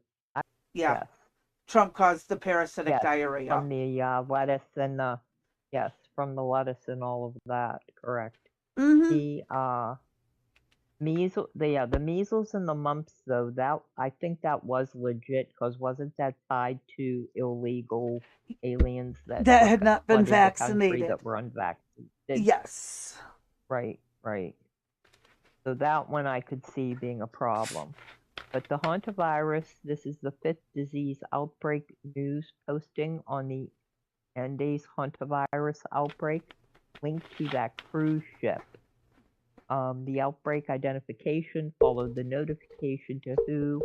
Yeah. yes. Trump caused the parasitic Yes, diarrhea. from the lettuce and from the lettuce and all of that, correct. The the measles and the mumps, though, that I think that was legit, because wasn't that tied to illegal aliens that had not been flooded the country vaccinated? that were unvaccinated? Yes. Right. So that one I could see being a problem. But the Hantavirus, this is the 5th disease outbreak news posting on the Andes Hantavirus outbreak, linked to that cruise ship. The outbreak identification followed the notification to WHO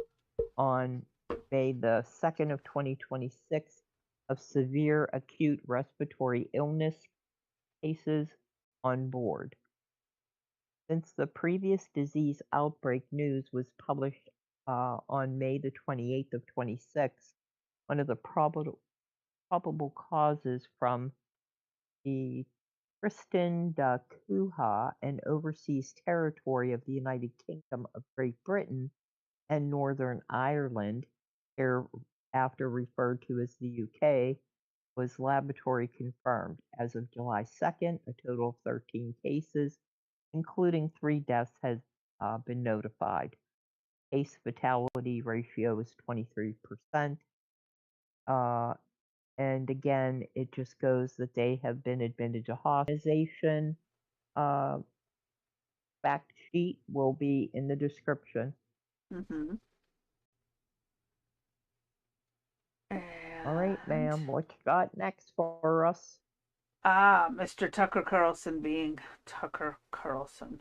on May the 2nd of 2026 of severe acute respiratory illness cases on board. Since the previous disease outbreak news was published on May the 28th of 26, one of the probable causes from the Tristan da Cunha, an overseas territory of the United Kingdom of Great Britain and Northern Ireland, hereafter referred to as the UK, was laboratory confirmed. As of July 2nd, a total of 13 cases, including 3 deaths, has been notified. Case fatality ratio is 23%. And again, it just goes that they have been admitted to hospitalization. Fact sheet will be in the description. All right, ma'am, what you got next for us? Mr. Tucker Carlson being Tucker Carlson.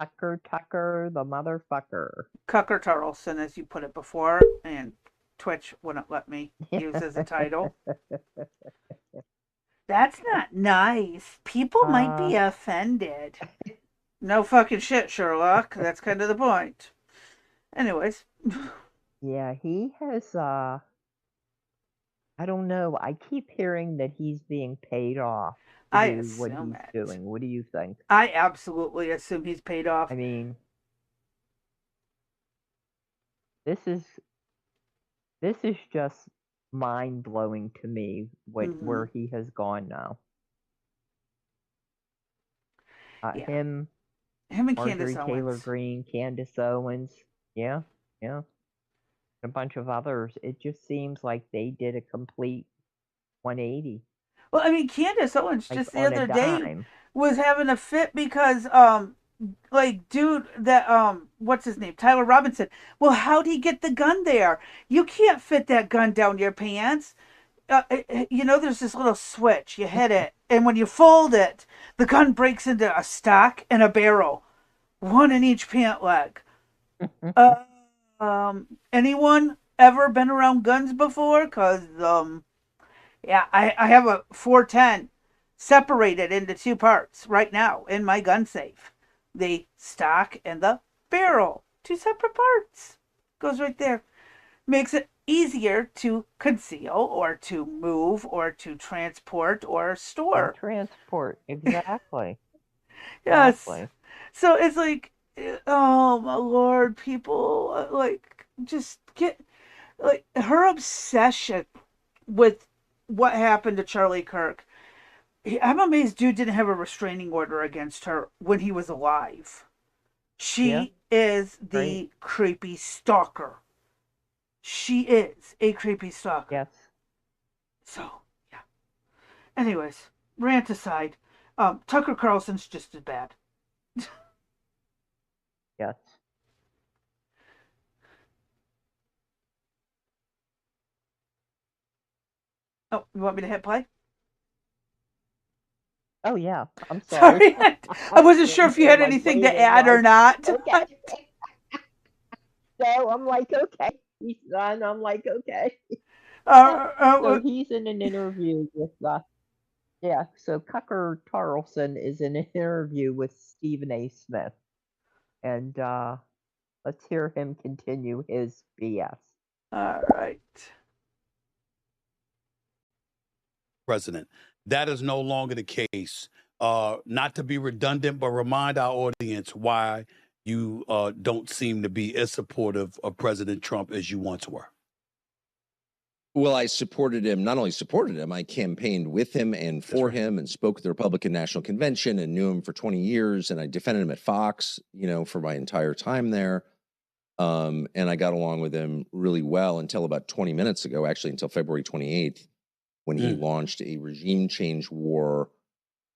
Tucker, the motherfucker. Cucker Carlson, as you put it before, and Twitch wouldn't let me use as a title. That's not nice. People might be offended. No fucking shit, Sherlock. That's kind of the point. Anyways. Yeah, he has, I don't know. I keep hearing that he's being paid off to I do what assume he's it. doing. What do you think? I absolutely assume he's paid off. I mean, this is just mind blowing to me where he has gone now. Yeah. Him and Marjorie Candace Taylor Owens. Greene, Candace Owens, yeah, a bunch of others. It just seems like they did a complete 180. Well, I mean, Candace Owens Like just the on a other day dime. was having a fit because like dude that what's his name, Tyler Robinson, well, how'd he get the gun there? You can't fit that gun down your pants. There's this little switch, you hit it, and when you fold it, the gun breaks into a stock and a barrel, one in each pant leg. Anyone ever been around guns before? Because yeah, I have a 410 separated into two parts right now in my gun safe. The stock and the barrel. Two separate parts. Goes right there. Makes it easier to conceal or to move or to transport or store. Transport, exactly. Yes. Exactly. So it's like, oh my lord, people, like, just get, like, her obsession with what happened to Charlie Kirk. I'm amazed dude didn't have a restraining order against her when he was alive. She is the creepy stalker. She is a creepy stalker. Yes. So, yeah. Anyways, rant aside, Tucker Carlson's just as bad. Yes. Oh, you want me to hit play? Oh yeah. I'm sorry. I wasn't sure if you had anything to add or not. Okay. So I'm like, okay. He's done. I'm like, okay. So he's in an interview with so Cucker Carlson is in an interview with Stephen A. Smith. And let's hear him continue his BS. All right. President. That is no longer the case. Not to be redundant, but remind our audience why you don't seem to be as supportive of President Trump as you once were. Well, I supported him, not only supported him, I campaigned with him and for him and spoke at the Republican National Convention and knew him for 20 years. And I defended him at Fox, for my entire time there. And I got along with him really well until about 20 minutes ago, actually until February 28th, when he launched a regime change war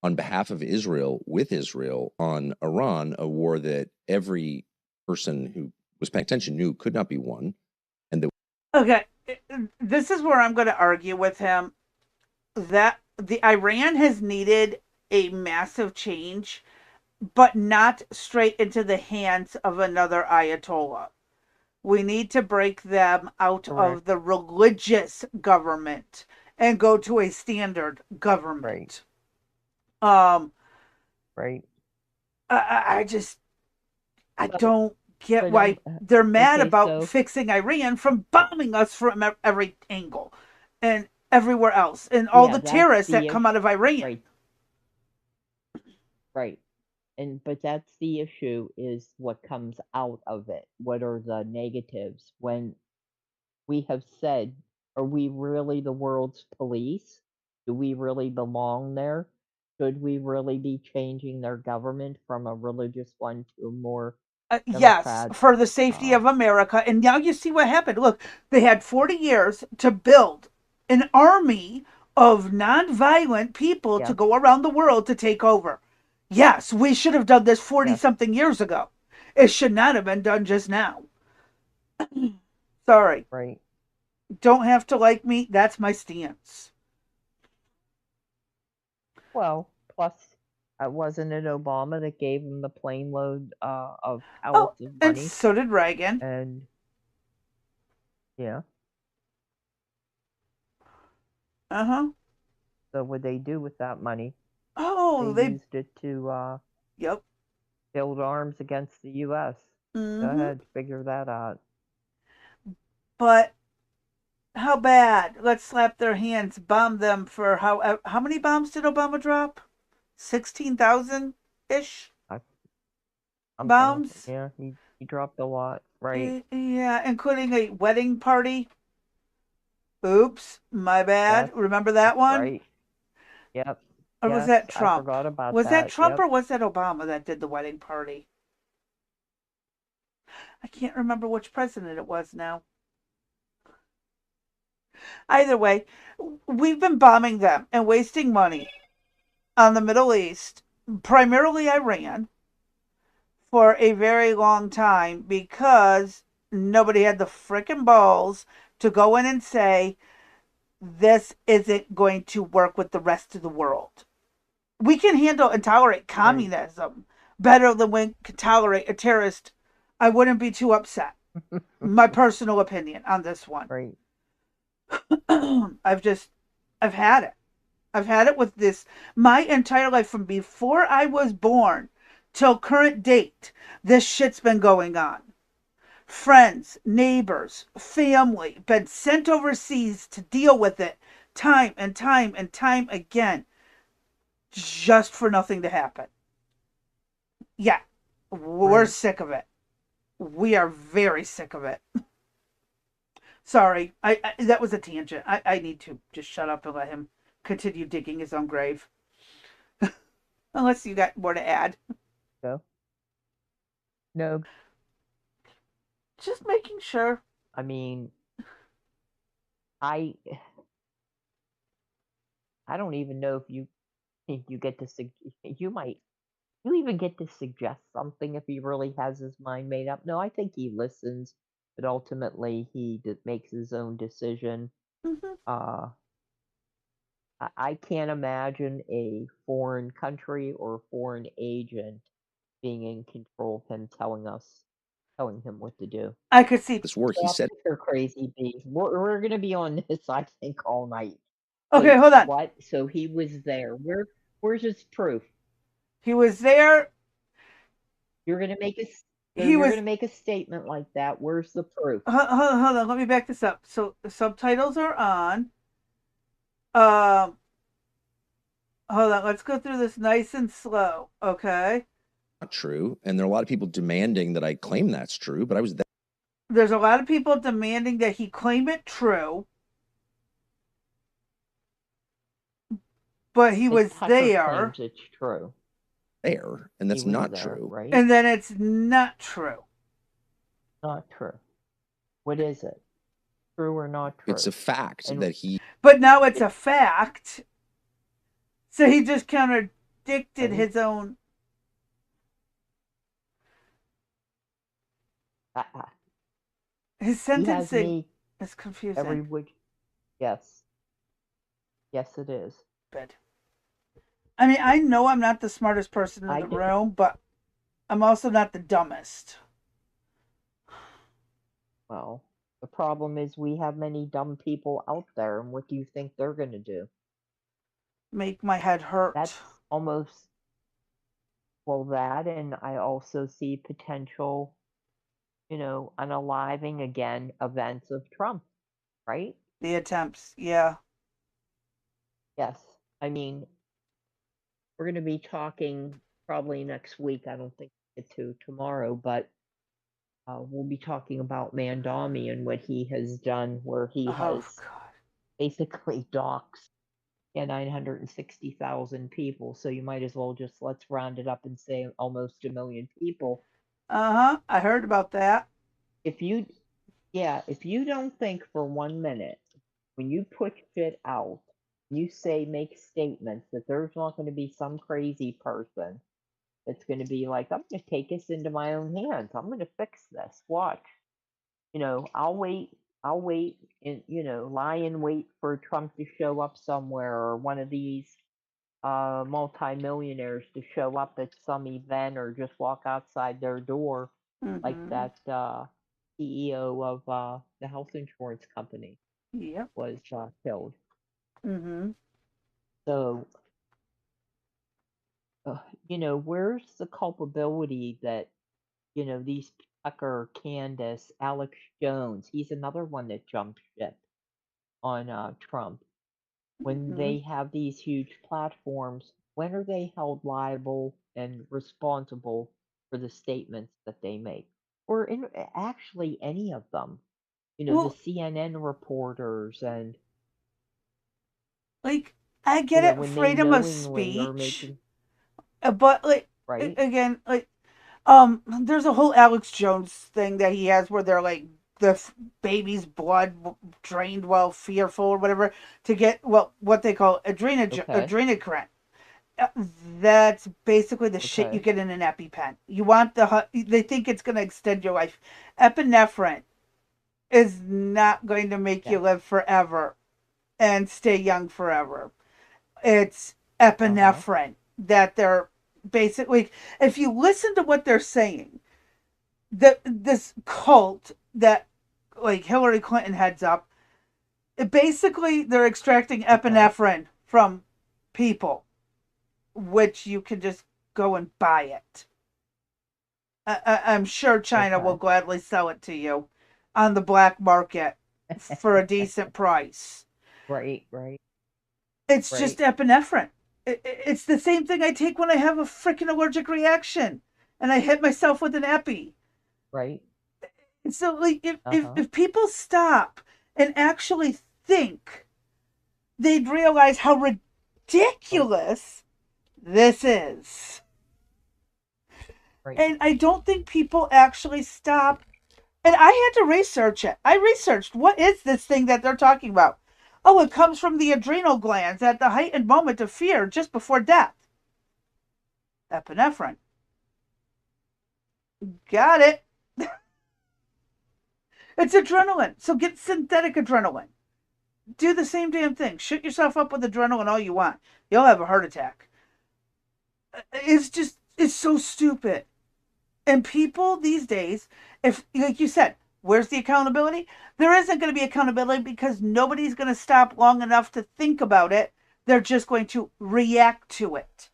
on behalf of Israel, with Israel, on Iran, a war that every person who was paying attention knew could not be won. And that Okay, this is where I'm going to argue with him that the Iran has needed a massive change, but not straight into the hands of another Ayatollah. We need to break them out of the religious government and go to a standard government. Right. I don't get why they're mad about fixing Iran from bombing us from every angle and everywhere else, and all the terrorists that come out of Iran. Right. But that's the issue, is what comes out of it. What are the negatives? When we have said, are we really the world's police? Do we really belong there? Should we really be changing their government from a religious one to a more yes, for the safety of America. And now you see what happened. Look, they had 40 years to build an army of nonviolent people to go around the world to take over. Yes, we should have done this 40-something years ago. It should not have been done just now. Sorry. Right. Don't have to like me. That's my stance. Well, plus Wasn't it Obama that gave him the plane load of Oh, pallets of and money? so did Reagan. And yeah, Uh-huh. so what they do with that money? Oh, They they used it to yep. build arms against the U.S. Go Mm-hmm. ahead, figure that out. But how bad? Let's slap their hands, bomb them for how many bombs did Obama drop? 16,000 ish Something. bombs. Yeah, he dropped a lot, right? Yeah, including a wedding party. Oops, my bad. Yes, Remember that one? right. Yep. Or was Yes, that I Trump? forgot about Was that that. Trump Yep. or was that Obama that did the wedding party? I can't remember which president it was now. Either way, we've been bombing them and wasting money on the Middle East, primarily Iran, for a very long time because nobody had the frickin' balls to go in and say, this isn't going to work with the rest of the world. We can handle and tolerate communism better than we can tolerate a terrorist. I wouldn't be too upset. My personal opinion on this one. Right. I've had it. I've had it with this my entire life from before I was born till current date. This shit's been going on. Friends, neighbors, family been sent overseas to deal with it time and time and time again just for nothing to happen. Yeah, we're Right. sick of it. We are very sick of it. Sorry, I that was a tangent. I need to just shut up and let him continue digging his own grave. Unless you got more to add. So, no, Just making sure. I mean, I don't even know if you get to you even get to suggest something if he really has his mind made up. No, I think he listens, but ultimately he makes his own decision. Mm-hmm. I can't imagine a foreign country or foreign agent being in control of him, telling him what to do. I could see. This work, he said. They're crazy bees. We're gonna be on this, I think, all night. Okay, Wait, hold on. what? So he was there. Where's his proof? He was there. You're gonna make a He was. gonna make a statement like that. Where's the proof? Hold on. Let me back this up. So the subtitles are on. Um. Hold on. Let's go through this nice and slow. Okay. Not true, and there are a lot of people demanding that I claim that's true, but I was there. There's a lot of people demanding that he claim it true, but he was Tucker there, claims it's true. There, and that's He was not there, true. right? and then it's not true. Not true. What is it? True or not true? It's a fact And- that he. But now it's a fact. So he just contradicted Right. his own. His He has sentencing me is confusing. every week. Yes. Yes, it is. But I mean, I know I'm not the smartest person in the room, but I'm also not the dumbest. Well, the problem is we have many dumb people out there, and what do you think they're going to do? Make my head hurt. That's almost, well, that, and I also see potential, unaliving again events of Trump, right? The attempts, yeah. Yes. I mean, we're going to be talking probably next week. I don't think we'll get to tomorrow, but we'll be talking about Mandami and what he has done, where he has basically doxed 960,000 people. So you might as well just let's round it up and say almost 1 million people. I heard about that. If you don't think for 1 minute when you put shit out, you make statements that there's not going to be some crazy person that's going to be like, I'm going to take this into my own hands. I'm going to fix this. Watch. I'll wait and, lie in wait for Trump to show up somewhere or one of these multimillionaires to show up at some event or just walk outside their door, like Mm-hmm. that CEO of the health insurance company Yep. was killed. Mm-hmm. So, where's the culpability that, these Tucker, Candace, Alex Jones, he's another one that jumped ship on Trump. When Mm-hmm. they have these huge platforms, when are they held liable and responsible for the statements that they make? Or actually, any of them? The Well, CNN reporters and, like, I get it, when they freedom of knowingly are speech, making, but like, right? again, like, there's a whole Alex Jones thing that he has where they're like the baby's blood drained while fearful or whatever to get what they call Okay, adrenochrome. Uh, That's basically the shit you okay, get in an EpiPen. You want they think it's going to extend your life. Epinephrine is not going to make you yes, live forever and stay young forever. It's uh-huh, epinephrine that they're basically, if you listen to what they're saying, this cult that like Hillary Clinton heads up, basically they're extracting okay, epinephrine from people, which you can just go and buy it. I'm sure China will okay, gladly sell it to you on the black market for a decent price. right, right, It's just right, epinephrine. It's the same thing I take when I have a freaking allergic reaction and I hit myself with an epi. right, And so, like, uh-huh, if people stop and actually think, they'd realize how right, ridiculous this is. right, And I don't think people actually stop. And I had to research it. I researched what is this thing that they're talking about. Oh, it comes from the adrenal glands at the heightened moment of fear just before death. Epinephrine. Got it. It's adrenaline. So get synthetic adrenaline. Do the same damn thing. Shoot yourself up with adrenaline all you want. You'll have a heart attack. It's so stupid. And people these days, if, like you said, where's the accountability? There isn't going to be accountability because nobody's going to stop long enough to think about it. They're just going to react to it.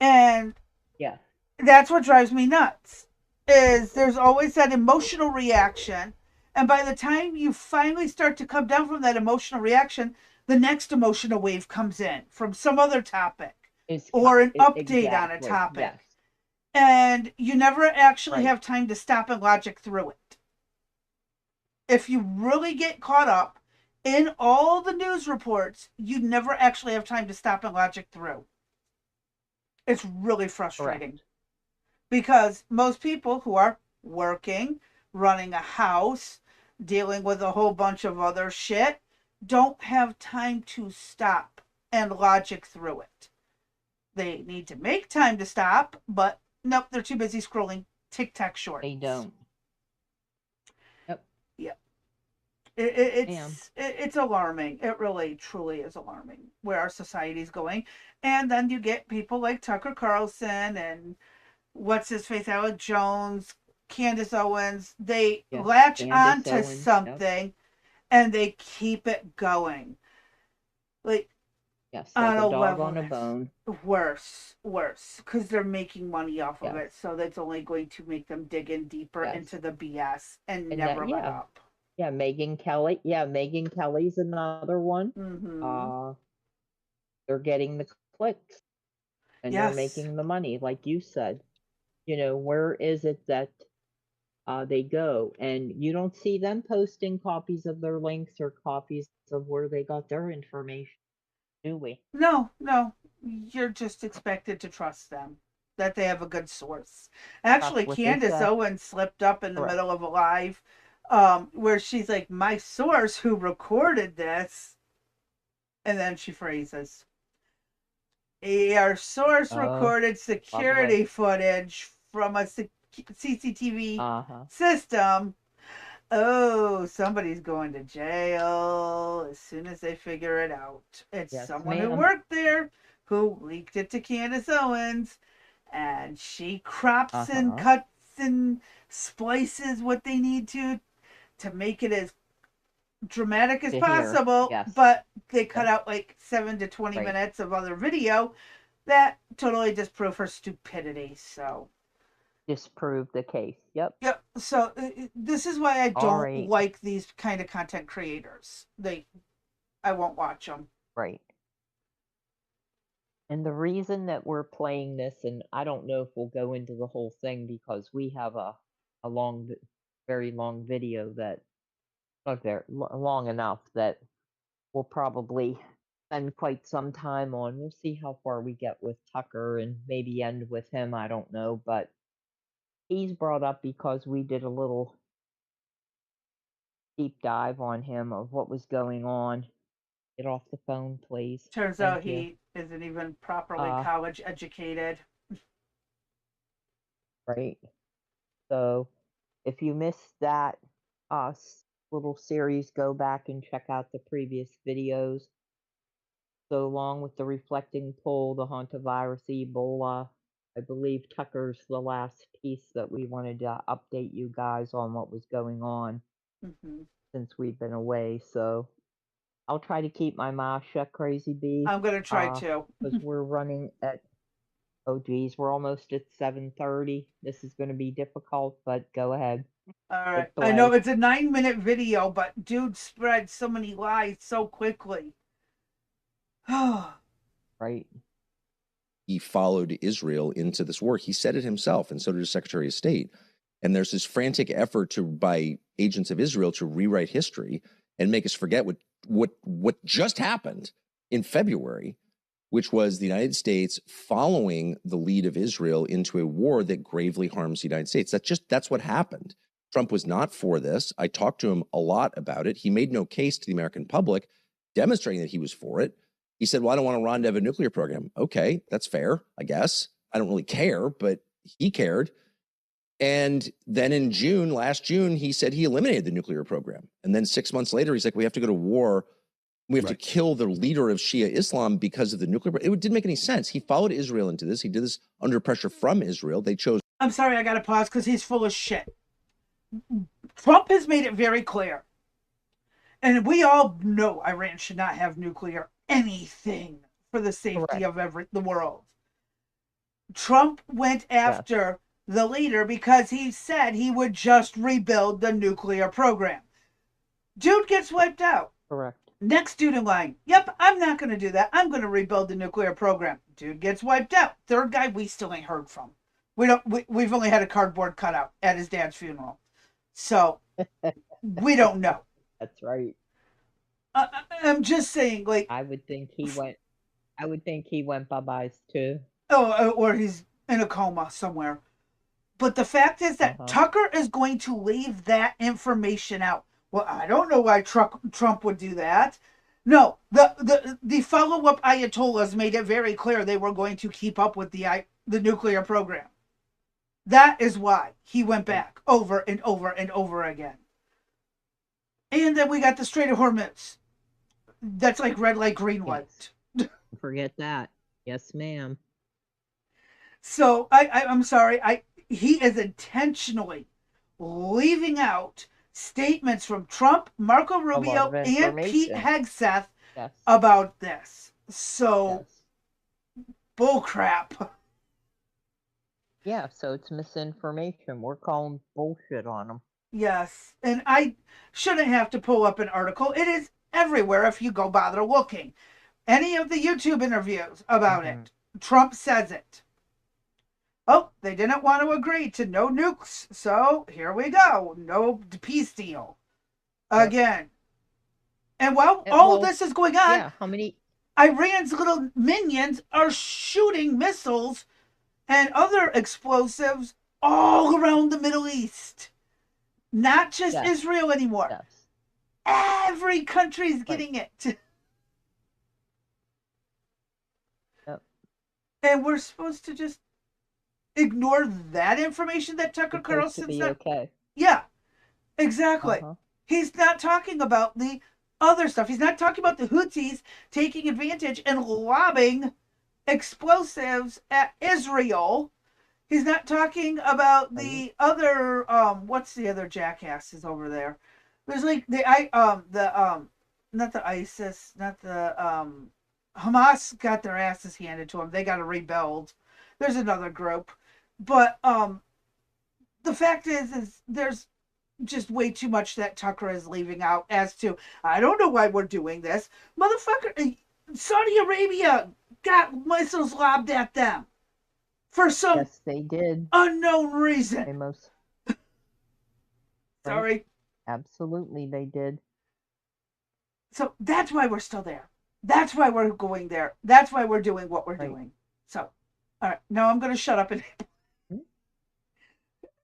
And yeah, that's what drives me nuts. Is there's always that emotional reaction, and by the time you finally start to come down from that emotional reaction, the next emotional wave comes in from some other topic or an update on a exactly, topic, yes, and you never actually right, have time to stop and logic through it. If you really get caught up in all the news reports, you never actually have time to stop and logic through. It's really frustrating correct, because most people who are working, running a house, dealing with a whole bunch of other shit, don't have time to stop and logic through it. They need to make time to stop, but nope, they're too busy scrolling TikTok they shorts. don't. Yep, Yeah, ma'am. it's alarming. It really, truly is alarming where our society's going. And then you get people like Tucker Carlson and what's his face, Alex Jones, Candace Owens. They Yes, latch Candace onto Owens, yep, something and they keep it going. Like yes, on like a a dog level on a that's bone, worse, because they're making money off of yes, it. So that's only going to make them dig in deeper yes, into the BS and and that, never let yeah, up. yeah, Megan Kelly's another one. Mm-hmm. Uh, they're getting the clicks and they're Yes. making the money, like you said. Where is it that they go? And you don't see them posting copies of their links or copies of where they got their information, do we? No, no. You're just expected to trust them, that they have a good source. Actually, Trust what they Candace say. Owens slipped up in the Correct. middle of a live where she's like, my source who recorded this. And then she phrases, our source Oh, recorded lovely. security footage from a CCTV Uh-huh. system. Oh, somebody's going to jail as soon as they figure it out. It's Yes, someone who ma'am. worked there who leaked it to Candace Owens, and she crops and cuts and splices what they need to make it as dramatic as possible. Yes. But they cut out like 7 to 20 minutes of other video that totally disprove her stupidity. So disprove the case. Yep. Yep. So this is why I don't like these kind of content creators. I won't watch them. Right. And the reason that we're playing this, and I don't know if we'll go into the whole thing because we have a long, very long video that, long enough that we'll probably spend quite some time on. We'll see how far we get with Tucker and maybe end with him. I don't know, but he's brought up because we did a little deep dive on him of what was going on. Get off the phone, please. Turns out he isn't even properly college educated. Right. So if you missed that little series, go back and check out the previous videos. So along with the reflecting poll, the Hantavirus, Ebola, I believe Tucker's the last piece that we wanted to update you guys on what was going on since we've been away. So I'll try to keep my mouth shut, Crazy Bee. I'm going to try to. Because we're running at, we're almost at 7:30. This is going to be difficult, but go ahead. All right. I know it's a 9-minute video, but dude spread so many lies so quickly. Right. He followed Israel into this war. He said it himself, and so did his Secretary of State. And there's this frantic effort by agents of Israel to rewrite history and make us forget what just happened in February, which was the United States following the lead of Israel into a war that gravely harms the United States. That's what happened. Trump was not for this. I talked to him a lot about it. He made no case to the American public demonstrating that he was for it. He said, well, I don't want Iran to have a nuclear program. Okay, that's fair, I guess. I don't really care, but he cared. And then in last June, he said he eliminated the nuclear program. And then 6 months later, he's like, we have to go to war. We have to kill the leader of Shia Islam because of the nuclear. It didn't make any sense. He followed Israel into this. He did this under pressure from Israel. They chose. I'm sorry, I got to pause because he's full of shit. Trump has made it very clear. And we all know Iran should not have nuclear anything for the safety of the world. Trump went after the leader because he said he would just rebuild the nuclear program. Dude gets wiped out. Correct. Next dude in line. Yep, I'm not going to do that. I'm going to rebuild the nuclear program. Dude gets wiped out. Third guy we still ain't heard from. We've only had a cardboard cutout at his dad's funeral. So we don't know. That's right. I'm just saying, like, I would think he went bye-byes too. Oh, or he's in a coma somewhere. But the fact is that Tucker is going to leave that information out. Well, I don't know why Trump would do that. No, the follow-up Ayatollahs made it very clear they were going to keep up with the nuclear program. That is why he went back over and over and over again. And then we got the Strait of Hormuz. That's like red light, green light. Forget that. Yes, ma'am. So I'm sorry. He is intentionally leaving out statements from Trump, Marco Rubio, and Pete Hegseth about this. So bullcrap. Yeah, so it's misinformation. We're calling bullshit on them. Yes, and I shouldn't have to pull up an article. It is everywhere if you go bother looking. Any of the YouTube interviews about it, Trump says it. Oh, they didn't want to agree to no nukes, so here we go. No peace deal. Again. And while all this is going on, how many Iran's little minions are shooting missiles and other explosives all around the Middle East. Not just Israel anymore. Yes. Every country's getting it. Yep. And we're supposed to just ignore that information that Tucker Carlson's not. Okay. Yeah, exactly. He's not talking about the other stuff. He's not talking about the Houthis taking advantage and lobbing explosives at Israel. He's not talking about the other what's the other jackasses over there? There's like not the ISIS, not the Hamas got their asses handed to them. They got to rebuild. There's another group. But the fact is there's just way too much that Tucker is leaving out as to, I don't know why we're doing this. Motherfucker, Saudi Arabia got missiles lobbed at them for some Yes, they did. unknown They reason. most Sorry. absolutely they did. So that's why we're still there. That's why we're going there. That's why we're doing what we're Right. doing. So, all right, now I'm going to shut up. And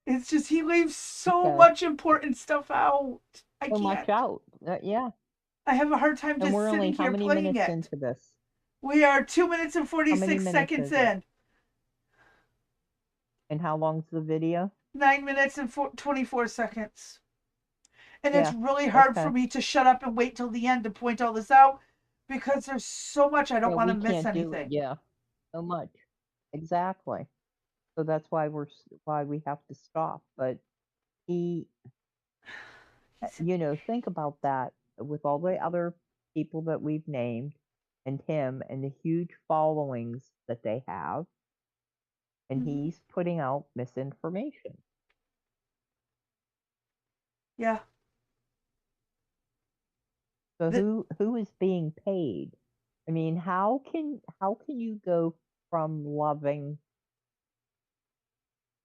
it's just he leaves so Okay. much important stuff out. I So can't. much out. Yeah. I have a hard time And just we're only sitting how here many playing minutes it. into this? We are 2 minutes and How many 46 minutes seconds is it? in. And how long's the video? 9 minutes and 24 seconds. And Yeah. it's really hard Okay. for me to shut up and wait till the end to point all this out because there's so much I don't Yeah, want to we miss can't do anything. yeah. So much. Exactly. So that's why why we have to stop. But he, think about that with all the other people that we've named and him and the huge followings that they have, and Mhm. he's putting out misinformation. Yeah. So who is being paid? I mean, how can you go from loving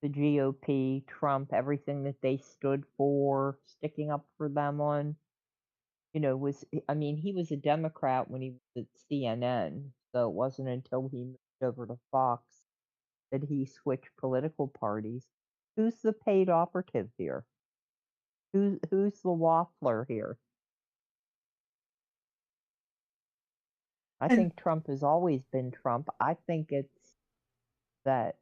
the GOP, Trump, everything that they stood for, sticking up for them on, he was a Democrat when he was at CNN, so it wasn't until he moved over to Fox that he switched political parties. Who's the paid operative here? Who's the waffler here? I And think Trump has always been Trump. I think it's that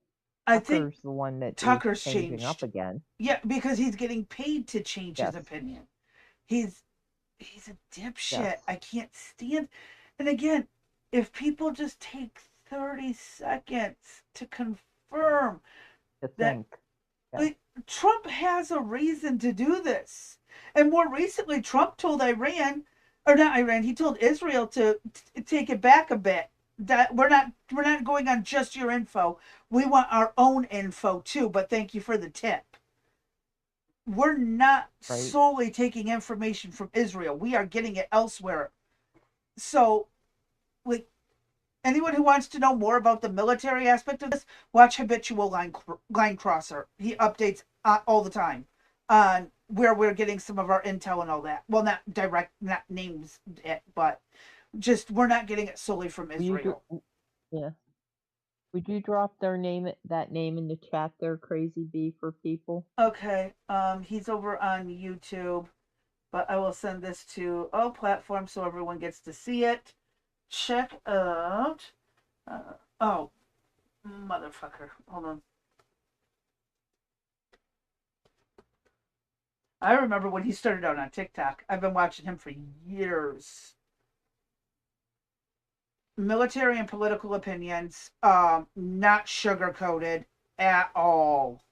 I think Tucker's the one that is Tucker's changing up changed. again. Yeah, because he's getting paid to change his Yes. opinion. He's a dipshit. Yes. I can't stand. And again, if people just take 30 seconds to confirm To that think. Yeah. like, Trump has a reason to do this. And more recently, Trump told Iran, or not Iran, he told Israel to take it back a bit. That we're not going on just your info. We want our own info too, but thank you for the tip. We're not Right. solely taking information from Israel. We are getting it elsewhere. So, like, anyone who wants to know more about the military aspect of this, watch Habitual Line Crosser. He updates all the time on where we're getting some of our intel and all that. Well, not names it, but just we're not getting it solely from Israel. Yeah. Would you drop that name in the chat there, Crazy Bee, for people? Okay. He's over on YouTube, but I will send this to all platforms so everyone gets to see it. Check out. Oh, motherfucker. Hold on. I remember when he started out on TikTok. I've been watching him for years. Military and political opinions, not sugar coated at all.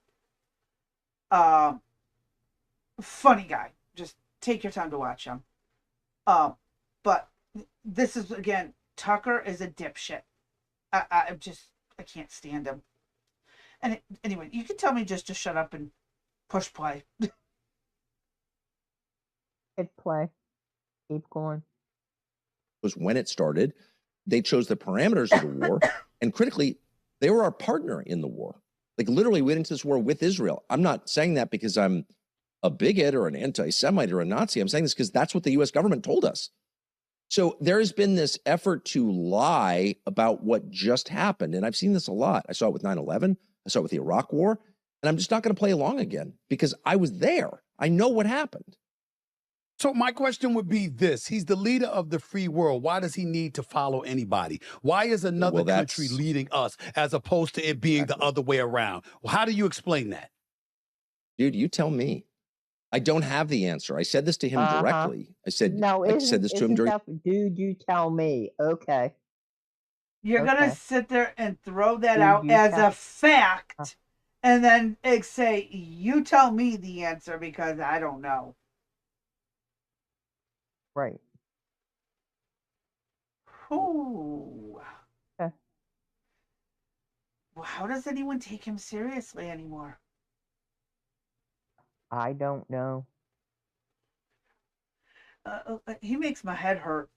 Funny guy. Just take your time to watch him. But this is again, Tucker is a dipshit. I can't stand him. And anyway, you can tell me just to shut up and push play. Hit play. Keep going. Was when it started. They chose the parameters of the war, and critically, they were our partner in the war. Like literally, we went into this war with Israel. I'm not saying that because I'm a bigot or an anti-Semite or a Nazi. I'm saying this because that's what the U.S. government told us. So there has been this effort to lie about what just happened, and I've seen this a lot. I saw it with 9/11. I saw it with the Iraq War, and I'm just not going to play along again because I was there. I know what happened. So my question would be this. He's the leader of the free world. Why does he need to follow anybody? Why is another country leading us as opposed to it being the other way around? How do you explain that? Dude, you tell me. I don't have the answer. I said this to him directly. I said, No, I said this to him during. dude, you tell me. Okay. You're going to Okay. sit there and throw that Do out you as have- a fact and then say, you tell me the answer because I don't know. Right. Ooh. Okay. Well, how does anyone take him seriously anymore? I don't know. He makes my head hurt.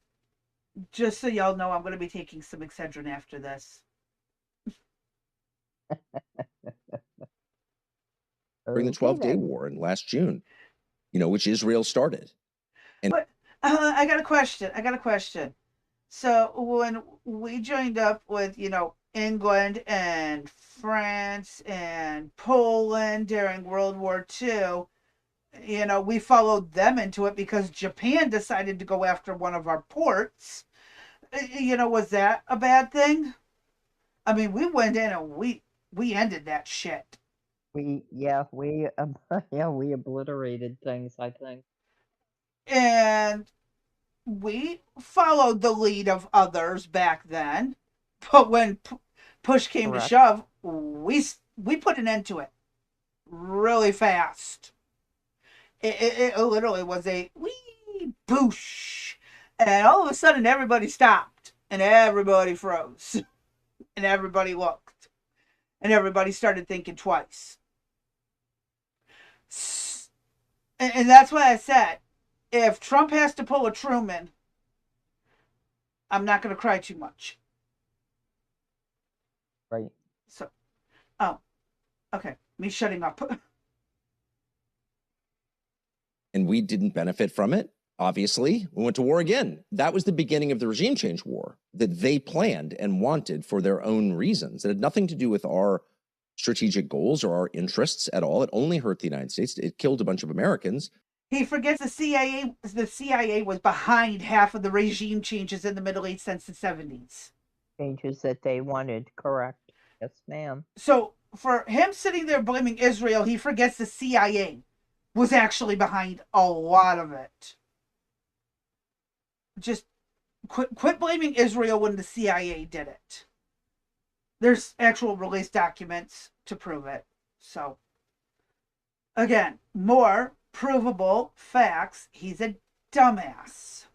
Just so y'all know, I'm going to be taking some Excedrin after this. During the Okay, 12-day then. war in last June, which Israel started. But I got a question. So when we joined up with, England and France and Poland during World War II, we followed them into it because Japan decided to go after one of our ports. Was that a bad thing? I mean, we went in and we ended that shit. We obliterated things, I think. And we followed the lead of others back then. But when push came Correct. to shove, we put an end to it really fast. It literally was a wee boosh. And all of a sudden, everybody stopped. And everybody froze. And everybody looked. And everybody started thinking twice. And that's why I said, if Trump has to pull a Truman, I'm not going to cry too much. Right. So, okay, me shutting up. And we didn't benefit from it. Obviously, we went to war again. That was the beginning of the regime change war that they planned and wanted for their own reasons. It had nothing to do with our strategic goals or our interests at all. It only hurt the United States. It killed a bunch of Americans. He forgets the CIA was behind half of the regime changes in the Middle East since the 70s. Changes that they wanted, correct. Yes, ma'am. So for him sitting there blaming Israel, he forgets the CIA was actually behind a lot of it. Just quit blaming Israel when the CIA did it. There's actual released documents to prove it. So, again, more provable facts. He's a dumbass.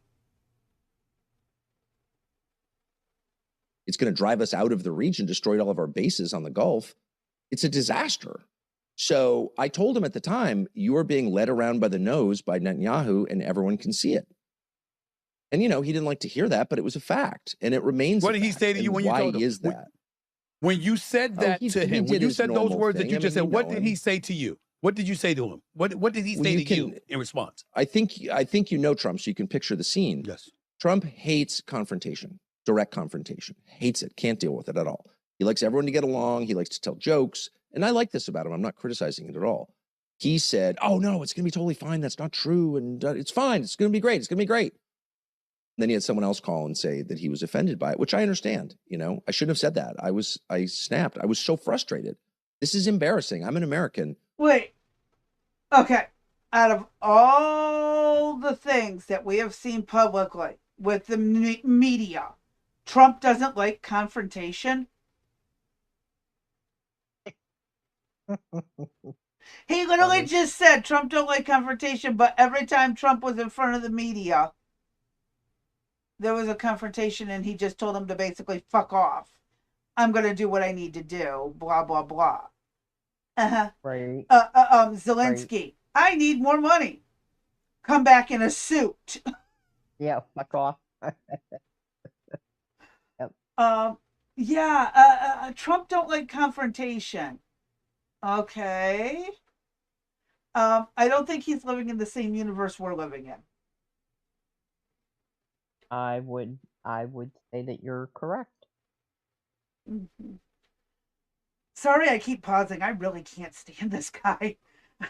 It's going to drive us out of the region, destroyed all of our bases on the Gulf. It's a disaster. So I told him at the time, you are being led around by the nose by Netanyahu, and everyone can see it. And, he didn't like to hear that, but it was a fact. And it remains What a did he fact. say to you And when you why told him? is that? When you said that he to him, did when you his said those normal words that thing. you I just mean, said, you what know did him. he say to you? What did you say to him? What did he say to you in response? I think Trump, so you can picture the scene. Yes. Trump hates confrontation, direct confrontation, hates it, can't deal with it at all. He likes everyone to get along. He likes to tell jokes. And I like this about him. I'm not criticizing it at all. He said, oh, no, it's going to be totally fine. That's not true. And it's fine. It's going to be great. It's going to be great. Then he had someone else call and say that he was offended by it, which I understand. I shouldn't have said that. I snapped. I was so frustrated. This is embarrassing. I'm an American. Wait. Okay. Out of all the things that we have seen publicly with the media, Trump doesn't like confrontation. He literally just said Trump don't like confrontation, but every time Trump was in front of the media, there was a confrontation and he just told him to basically fuck off. I'm going to do what I need to do, blah, blah, blah. Right. Zelensky, right. I need more money. Come back in a suit. Yeah, fuck off. Yep. Trump don't like confrontation. Okay. I don't think he's living in the same universe we're living in. I would say that you're correct. Mm-hmm. Sorry, I keep pausing. I really can't stand this guy.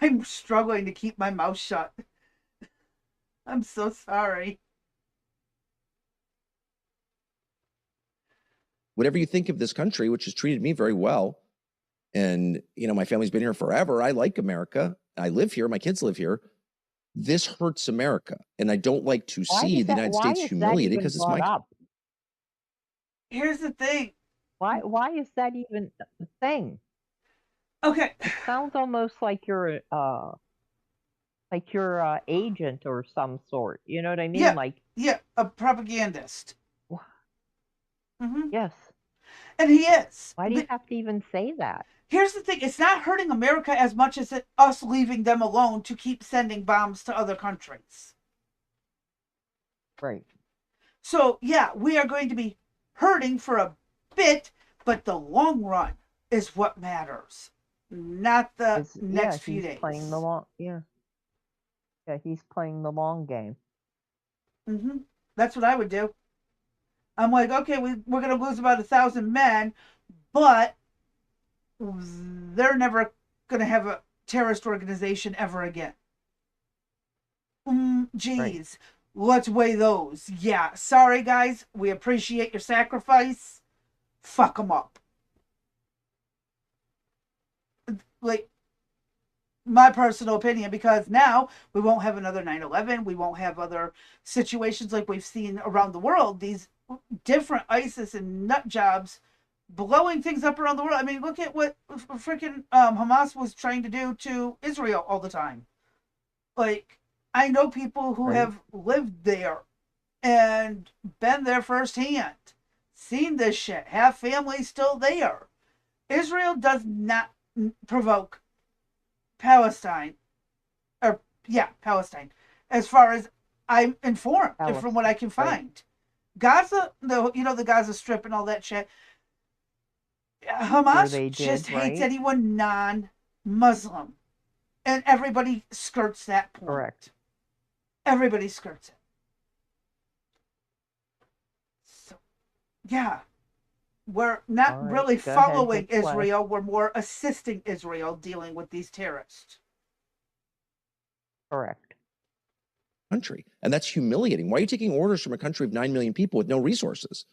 I'm struggling to keep my mouth shut. I'm so sorry. Whatever you think of this country, which has treated me very well, and my family's been here forever. I like America. I live here. My kids live here. This hurts America, and I don't like to see the United States humiliated because it's my. Here's the thing. Why is that even a thing? Okay. It sounds almost like you're agent or some sort. You know what I mean? Yeah. Like, Yeah, a propagandist. yes. And he is. Why do you have to even say that? Here's the thing. It's not hurting America as much as us leaving them alone to keep sending bombs to other countries. Right. So, yeah, we are going to be hurting for a bit, but the long run is what matters, not the next few days. Playing the long, yeah, he's playing the long game. That's what I would do. I'm like, okay, we're going to lose about 1,000 men, but they're never going to have a terrorist organization ever again. Geez, right. Let's weigh those. Yeah, sorry guys, we appreciate your sacrifice. Fuck them up. Like, my personal opinion, because now we won't have another 9/11. We won't have other situations like we've seen around the world. These different ISIS and nut jobs blowing things up around the world. I mean, look at what freaking Hamas was trying to do to Israel all the time. Like, I know people who have lived there and been there firsthand, seen this shit, have family still there. Israel does not provoke Palestine, Palestine, as far as I'm informed from what I can find. Right. Gaza, the Gaza Strip and all that shit. Hamas just hates anyone non-Muslim, and everybody skirts that point. Correct. Everybody skirts it. So, yeah, we're not really following Israel. We're more assisting Israel dealing with these terrorists. Correct. Country. And that's humiliating. Why are you taking orders from a country of 9 million people with no resources?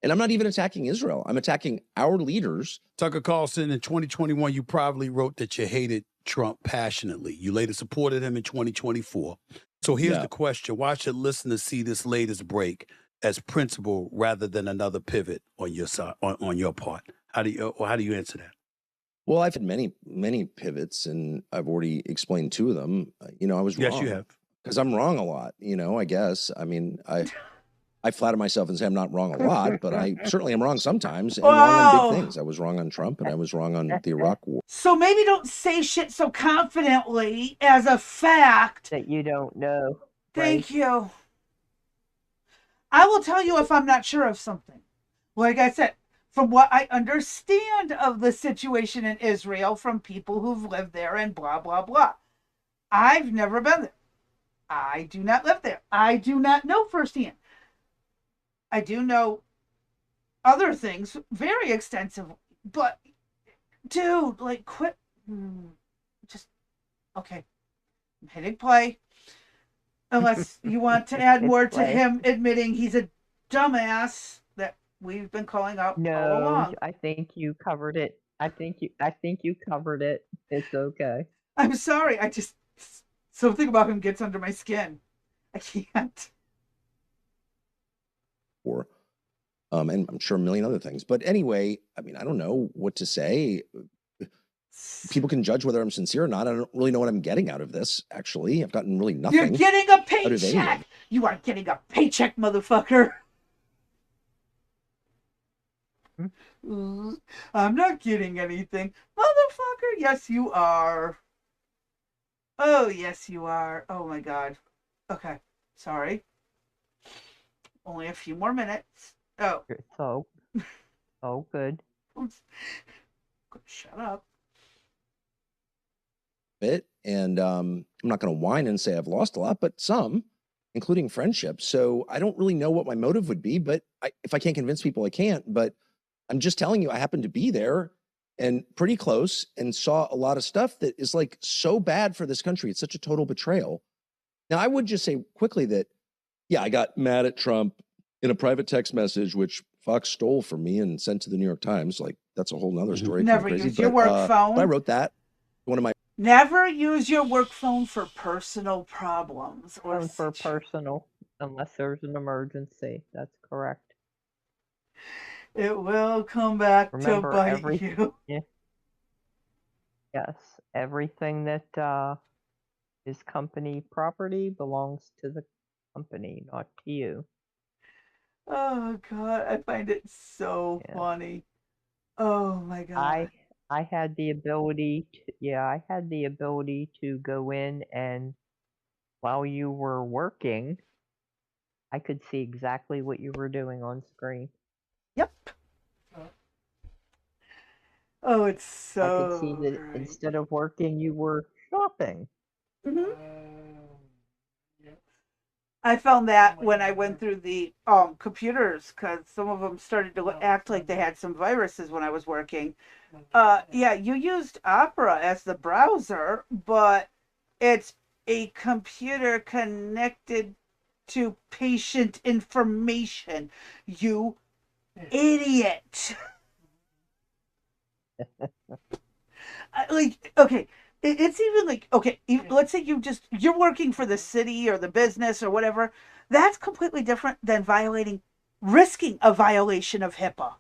And I'm not even attacking Israel. I'm attacking our leaders. Tucker Carlson, in 2021, you probably wrote that you hated Trump passionately. You later supported him in 2024. So here's the question. Why should listeners see this latest break as principle rather than another pivot on your side, on your part? How do you answer that? Well, I've had many pivots, and I've already explained 2 of them. I was wrong. Yes, you have. Because I'm wrong a lot, I guess. I mean, I flatter myself and say I'm not wrong a lot, but I certainly am wrong sometimes, and wrong on big things. I was wrong on Trump, and I was wrong on the Iraq War. So maybe don't say shit so confidently as a fact that you don't know. Thank you. I will tell you if I'm not sure of something. Like I said, from what I understand of the situation in Israel from people who've lived there and blah, blah, blah. I've never been there. I do not live there. I do not know firsthand. I do know other things very extensively. But, dude, like, quit. Just, okay. I'm hitting play. Unless you want to add more to him admitting he's a dumbass that we've been calling out all along. I think you covered it. I think you covered it. It's okay. I'm sorry. Something about him gets under my skin. I can't. And I'm sure a million other things. But anyway, I mean, I don't know what to say. People can judge whether I'm sincere or not. I don't really know what I'm getting out of this, actually. I've gotten really nothing. You're getting a paycheck! You are getting a paycheck, motherfucker! I'm not getting anything. Motherfucker, yes you are. Oh, yes you are. Oh my god. Okay, sorry. Only a few more minutes. Oh. So good. Shut up. And I'm not going to whine and say I've lost a lot, but some, including friendships. So I don't really know what my motive would be, but if I can't convince people, I can't. But I'm just telling you, I happened to be there and pretty close and saw a lot of stuff that is like so bad for this country. It's such a total betrayal. Now, I would just say quickly that, yeah, I got mad at Trump in a private text message, which Fox stole from me and sent to the New York Times. Like, that's a whole nother story. Never use your work phone. But I wrote that. One of my Never use your work phone for personal problems or for personal, unless there's an emergency. That's correct. It will come back Remember, to bite you. Yes, everything that is company property belongs to the company, not to you. Oh God, I find it so Yeah. funny. Oh my God. I had the ability to go in, and while you were working, I could see exactly what you were doing on screen. Yep. Oh, it's I could so see that great. instead of working, you were shopping. Mhm. I found that when I went through the computers, because some of them started to act like they had some viruses when I was working. Yeah, you used Opera as the browser, but it's a computer connected to patient information. You idiot. Like, okay, it's even like, okay, let's say you're working for the city or the business or whatever. That's completely different than risking a violation of HIPAA.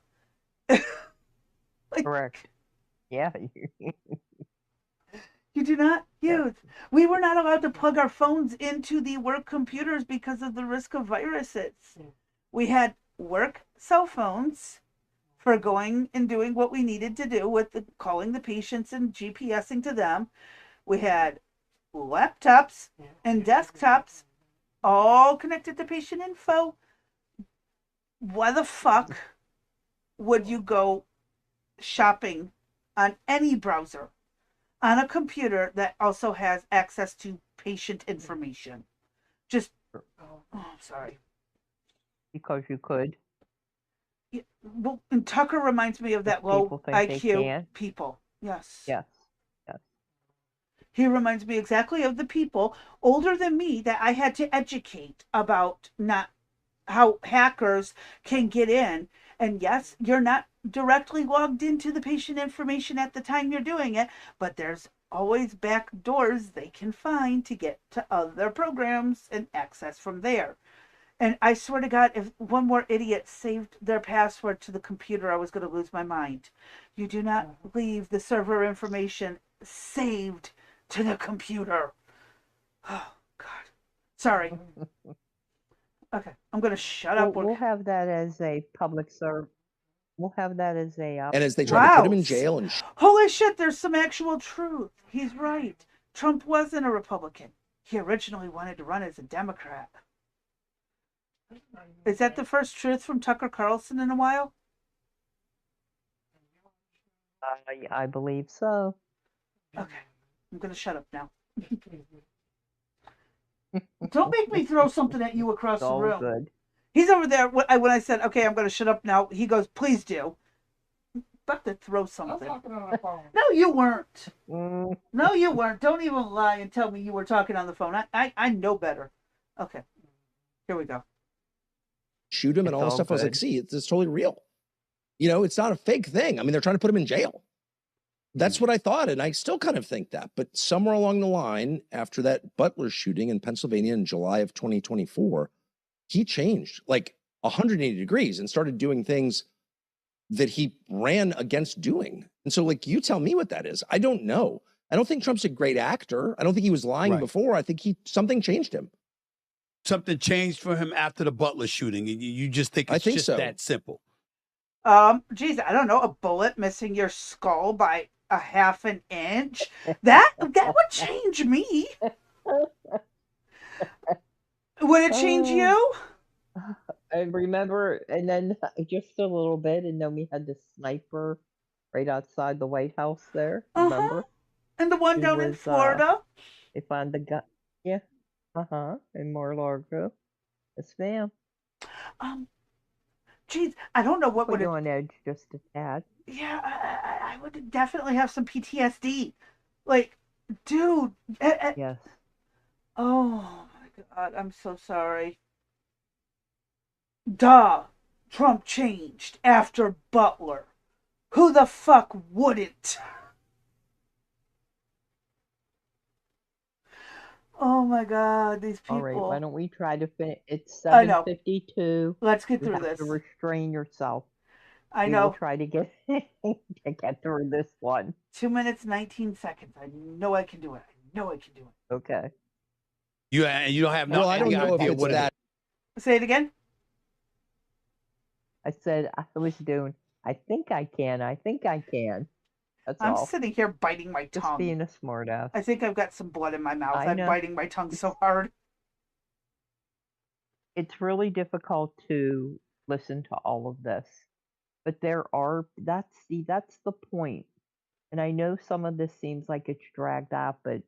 Like, Correct. Yeah. you do not Yep. use. We were not allowed to plug our phones into the work computers because of the risk of viruses. We had work cell phones for going and doing what we needed to do with calling the patients and GPSing to them. We had laptops and desktops all connected to patient info. Why the fuck would you go shopping on any browser on a computer that also has access to patient information? Just, oh, sorry. Because you could. Well, and Tucker reminds me of that low People think they IQ can. people. Yes. Yes. Yes. He reminds me exactly of the people older than me that I had to educate about not how hackers can get in. And yes, you're not directly logged into the patient information at the time you're doing it, but there's always back doors they can find to get to other programs and access from there. And I swear to God, if one more idiot saved their password to the computer, I was going to lose my mind. You do not leave the server information saved to the computer. Oh, God. Sorry. Okay, I'm going to shut up. We'll have that as a public service. We'll have that as a. And as they tried to put him in jail and Holy shit, there's some actual truth. He's right. Trump wasn't a Republican. He originally wanted to run as a Democrat. Is that the first truth from Tucker Carlson in a while? I believe so. Okay, I'm going to shut up now. Don't make me throw something at you across the room. Good. He's over there. When I said, okay, I'm going to shut up now, he goes, please do. About to throw something. No, you weren't. No, you weren't. Don't even lie and tell me you were talking on the phone. I know better. Okay, here we go. Shoot him and all this stuff. I was like, see, it's totally real. You know, it's not a fake thing. I mean, they're trying to put him in jail. That's what I thought, and I still kind of think that. But somewhere along the line, after that Butler shooting in Pennsylvania in July of 2024, he changed like 180 degrees and started doing things that he ran against doing. And so, like, you tell me what that is. I don't know. I don't think Trump's a great actor. I don't think he was lying before. I think something changed him. Something changed for him after the Butler shooting, and you just think it's just that simple. Geez, I don't know, a bullet missing your skull by a half an inch. That would change me. Would it change you? I remember, and then just a little bit, and then we had the sniper right outside the White House there. Remember? And the one down in Florida. They found the gun. Yeah. In Mar-a-Lago. Yes, ma'am. Geez, I don't know what would you on edge just a tad. Yeah, I would definitely have some PTSD. Like, dude. Yes. Oh my God, I'm so sorry. Duh. Trump changed after Butler. Who the fuck wouldn't? Oh my God, these people. All right, why don't we try to finish? It's 7:52. Let's get through this. To restrain yourself. I We will know. try to get get through this one. 2 minutes, 19 seconds. I know I can do it. I know I can do it. Okay. You don't have Well, I don't any know if idea it's what that. Say it again. I said I was doing. I think I can. I think I can. That's I'm all. sitting here biting my Just tongue. being a smartass. I think I've got some blood in my mouth. I I'm know. biting my tongue so hard. It's really difficult to listen to all of this, but that's the point. And I know some of this seems like it's dragged out, but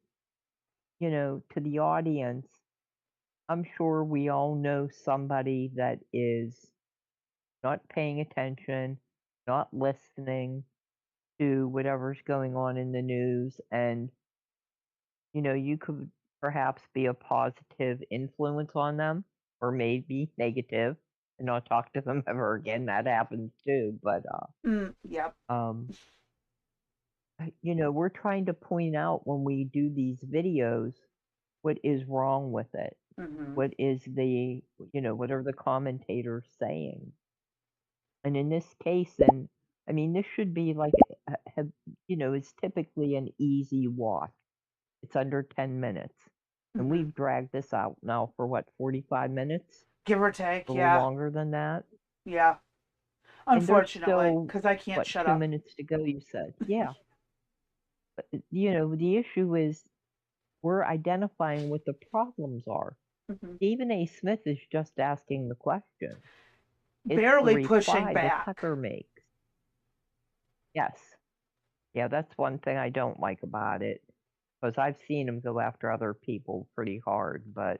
to the audience, I'm sure we all know somebody that is not paying attention, not listening to whatever's going on in the news, and you could perhaps be a positive influence on them, or maybe negative, and not talk to them ever again. That happens too. But Yep. we're trying to point out when we do these videos what is wrong with it. Mm-hmm. What is what are the commentators saying? And in this case, and I mean, this should be like, it's typically an easy watch. It's under 10 minutes. And Mm-hmm. we've dragged this out now for what, 45 minutes? Give or take, A little yeah. longer than that? Yeah. Unfortunately, because I can't what, shut 2 up. minutes to go, you said. Yeah. But, the issue is we're identifying what the problems are. Mm-hmm. Stephen A. Smith is just asking the question. It's Barely the pushing reply back. that Tucker makes. Yes. Yeah, that's one thing I don't like about it. Because I've seen him go after other people pretty hard, but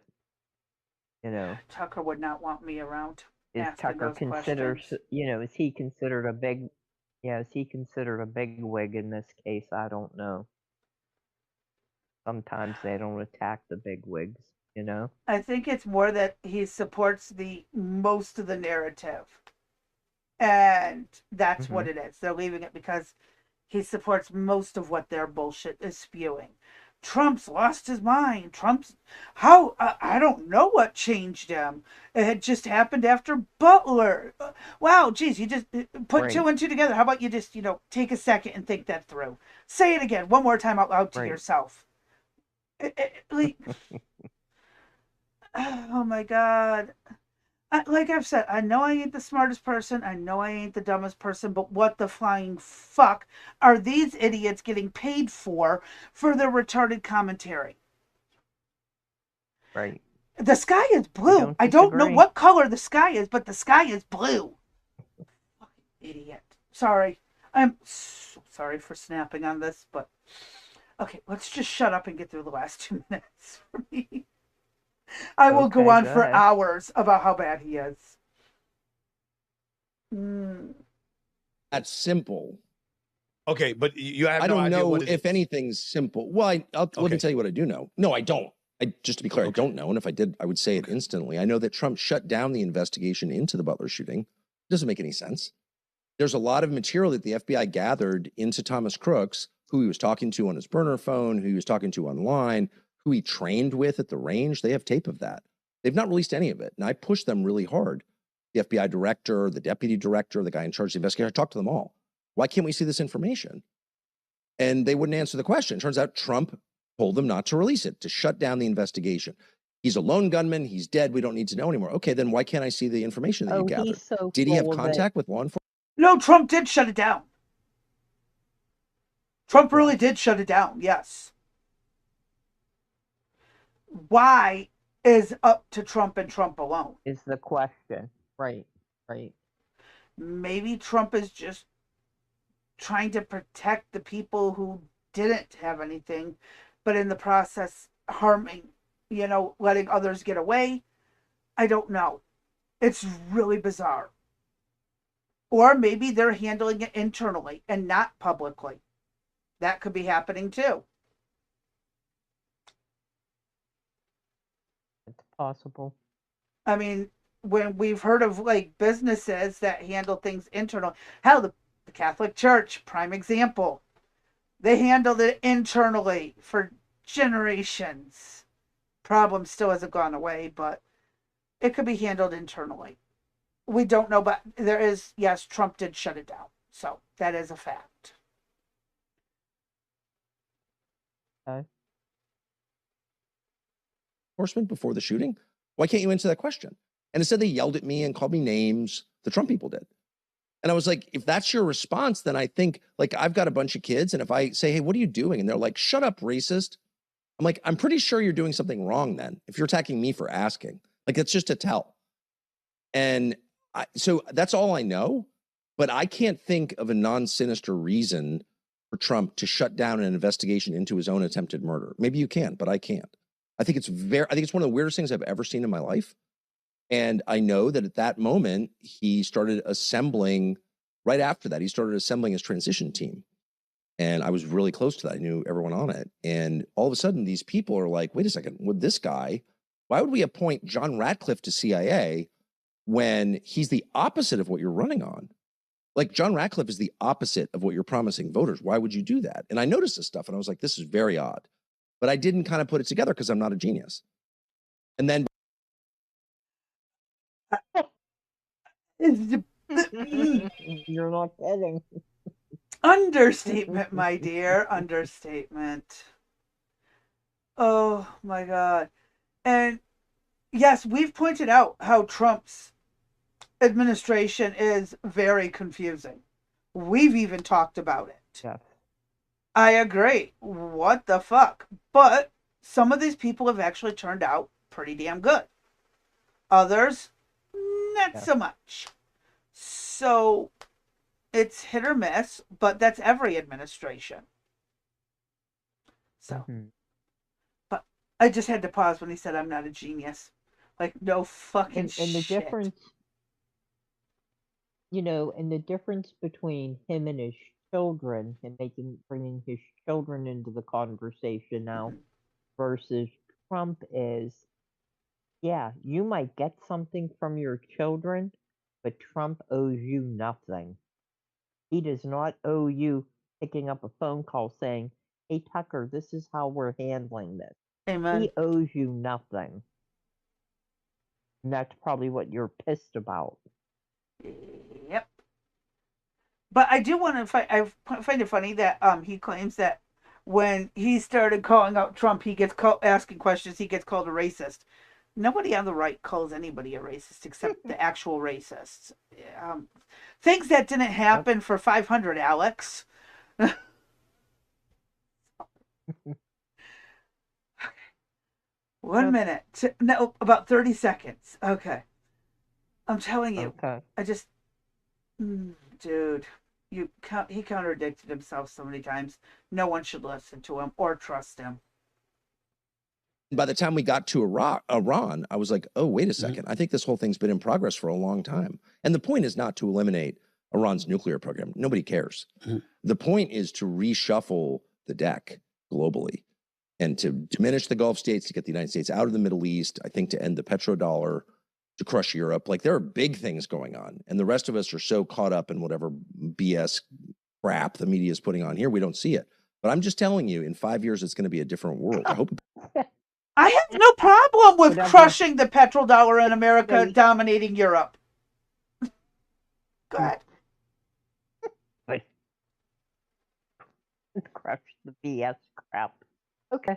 Tucker would not want me around. is asking Tucker those considered? questions. Is he considered a big? Yeah, is he considered a big wig in this case? I don't know. Sometimes they don't attack the big wigs. I think it's more that he supports the most of the narrative, and that's what it is. They're leaving it because he supports most of what their bullshit is spewing. Trump's lost his mind. I don't know what changed him. It had just happened after Butler. Wow, geez, you just put Right. 2 and 2 together. How about you just, take a second and think that through? Say it again, one more time out loud to Right. yourself. Oh my God. Like I've said, I know I ain't the smartest person. I know I ain't the dumbest person, but what the flying fuck are these idiots getting paid for their retarded commentary? Right. The sky is blue. I don't know what color the sky is, but the sky is blue. Fucking idiot. Sorry. I'm so sorry for snapping on this, but okay, let's just shut up and get through the last 2 minutes for me. I will go on for hours about how bad he is. That's simple. Okay, but you have I no don't idea know what it if is. anything's simple. Well, let me tell you what I do know. No, I don't. Just to be clear, I don't know. And if I did, I would say it instantly. I know that Trump shut down the investigation into the Butler shooting. It doesn't make any sense. There's a lot of material that the FBI gathered into Thomas Crooks, who he was talking to on his burner phone, who he was talking to online, who he trained with at the range. They have tape of that. They've not released any of it. And I pushed them really hard. The FBI director, the deputy director, the guy in charge of the investigation, I talked to them all. Why can't we see this information? And they wouldn't answer the question. Turns out Trump told them not to release it, to shut down the investigation. He's a lone gunman. He's dead. We don't need to know anymore. Okay, then why can't I see the information that you gathered? Did he have contact with law enforcement? No, Trump did shut it down. Trump really did shut it down, yes. Why is up to Trump and Trump alone? Is the question. Right. Maybe Trump is just trying to protect the people who didn't have anything, but in the process harming, letting others get away. I don't know. It's really bizarre. Or maybe they're handling it internally and not publicly. That could be happening too. It's possible. I mean, when we've heard of businesses that handle things internal, hell, the Catholic Church, prime example. They handled it internally for generations. Problem still hasn't gone away, but it could be handled internally. We don't know, but there is, yes, Trump did shut it down. So that is a fact. Okay. Enforcement before the shooting? Why can't you answer that question? And instead, they yelled at me and called me names. The Trump people did. And I was like, if that's your response, then I think, like, I've got a bunch of kids, and if I say, hey, what are you doing? And they're like, shut up, racist. I'm like, I'm pretty sure you're doing something wrong then, if you're attacking me for asking. Like, that's just a tell. And so that's all I know, but I can't think of a non-sinister reason for Trump to shut down an investigation into his own attempted murder. Maybe you can, but I can't. I think it's one of the weirdest things I've ever seen in my life. And I know that at that moment, he started assembling, right after that, he started assembling his transition team. And I was really close to that. I knew everyone on it. And all of a sudden, these people are like, wait a second, with this guy, why would we appoint John Ratcliffe to CIA when he's the opposite of what you're running on? Like, John Ratcliffe is the opposite of what you're promising voters. Why would you do that? And I noticed this stuff, and I was like, this is very odd. But I didn't kind of put it together because I'm not a genius. And then You're not kidding. Understatement, my dear. Understatement. Oh my God. And yes, we've pointed out how Trump's administration is very confusing. We've even talked about it. Yes. I agree. What the fuck? But some of these people have actually turned out pretty damn good. Others, not Yeah. so much. So it's hit or miss, but that's every administration. So, Mhm. but I just had to pause when he said I'm not a genius. Like, no fucking And the shit. difference, and the difference between him and his children and bringing his children into the conversation now versus Trump is, yeah, you might get something from your children, but Trump owes you nothing. He does not owe you picking up a phone call saying, hey, Tucker, this is how we're handling this. Amen. He owes you nothing. And that's probably what you're pissed about. Yep. But I do want to I find it funny that he claims that when he started calling out Trump, he gets asking questions, he gets called a racist. Nobody on the right calls anybody a racist except the actual racists. Things that didn't happen for 500, Alex. One minute. No, about 30 seconds. Okay. I'm telling you. Okay. I just, dude, he contradicted himself so many times. No one should listen to him or trust him. by the time we got to Iran, I was like, oh, wait a second. I think this whole thing's been in progress for a long time. And the point is not to eliminate Iran's nuclear program. Nobody cares. The point is to reshuffle the deck globally and to diminish the Gulf states, to get the United States out of the Middle East, I think to end the petrodollar, to crush Europe. Like, there are big things going on. And the rest of us are so caught up in whatever BS crap the media is putting on here, we don't see it. But I'm just telling you, in 5 years, it's going to be a different world. I hope. I have no problem with Whatever. crushing the petrodollar in America, Right. dominating Europe. Go ahead. Crush the BS crap. Okay.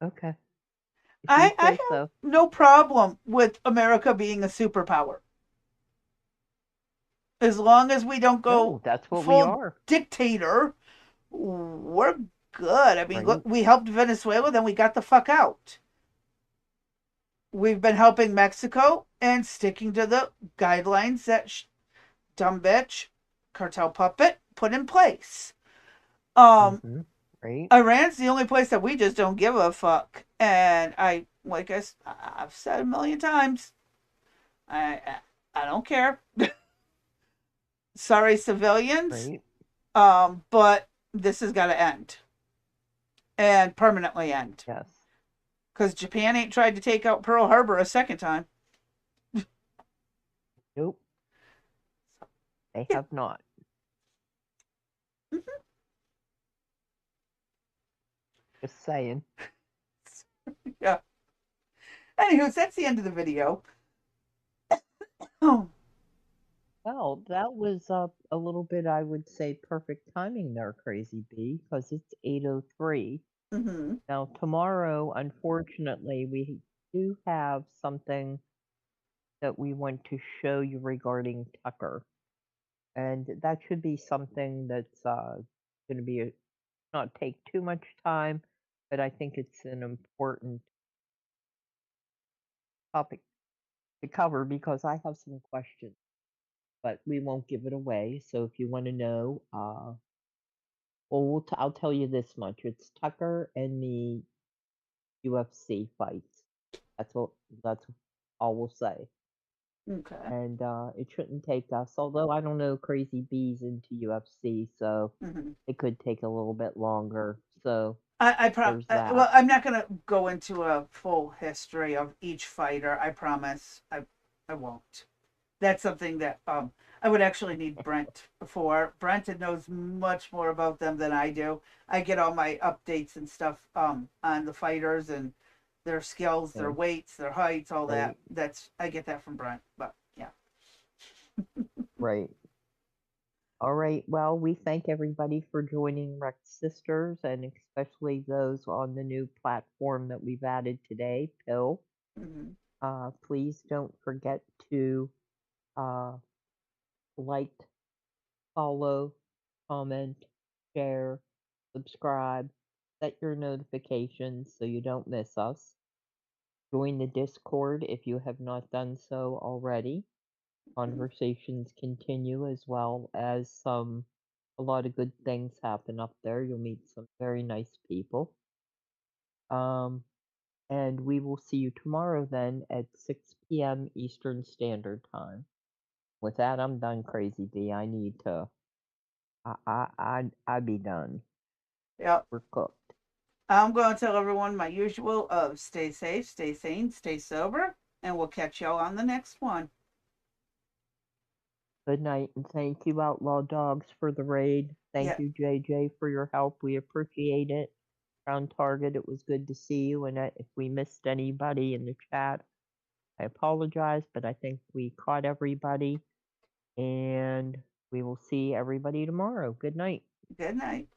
Okay. If you I say have so. no problem with America being a superpower. As long as we don't go No, that's what we full are. dictator, we're good. I mean, Right. look, we helped Venezuela, then we got the fuck out. We've been helping Mexico and sticking to the guidelines that dumb bitch, cartel puppet put in place. Right. Iran's the only place that we just don't give a fuck. And I've said a million times, I don't care. Sorry, civilians. Right. But this has got to end. And permanently end. Yes. Because Japan ain't tried to take out Pearl Harbor a second time. Nope. They have not. Just saying. Yeah. Anywho, that's the end of the video. Well, that was a little bit, I would say, perfect timing there, Crazy B, because it's 8:03. Mm-hmm. Now, tomorrow, unfortunately, we do have something that we want to show you regarding Tucker. And that should be something that's going to be not take too much time, but I think it's an important topic to cover because I have some questions, but we won't give it away. So if you want to know, I'll tell you this much: it's Tucker and the UFC fights. That's what that's all we'll say. Okay. And it shouldn't take us. Although I don't know, Crazy B's into UFC, so Mm-hmm. it could take a little bit longer. So Well, there's that. I'm not gonna go into a full history of each fighter. I promise. I won't. That's something that I would actually need Brent for. Brent knows much more about them than I do. I get all my updates and stuff on the fighters and their skills, their Okay, weights, their heights, all that. right, I get that from Brent. But yeah. right. All right. Well, we thank everybody for joining Rex Sisters, and especially those on the new platform that we've added today, Pill. Mm-hmm. Please don't forget to uh, like, follow, comment, share, subscribe, set your notifications so you don't miss us. Join the Discord if you have not done so already. Conversations continue as well as a lot of good things happen up there. You'll meet some very nice people. And we will see you tomorrow then at 6 p.m. Eastern Standard Time. With that, I'm done, Crazy B. I need to. I be done. Yep. We're cooked. I'm going to tell everyone my usual of stay safe, stay sane, stay sober, and we'll catch y'all on the next one. Good night, and thank you, Outlaw Dogs, for the raid. Thank Yeah, you, JJ, for your help. We appreciate it. Crown Target, it was good to see you. And if we missed anybody in the chat, I apologize, but I think we caught everybody. And we will see everybody tomorrow. Good night. good night.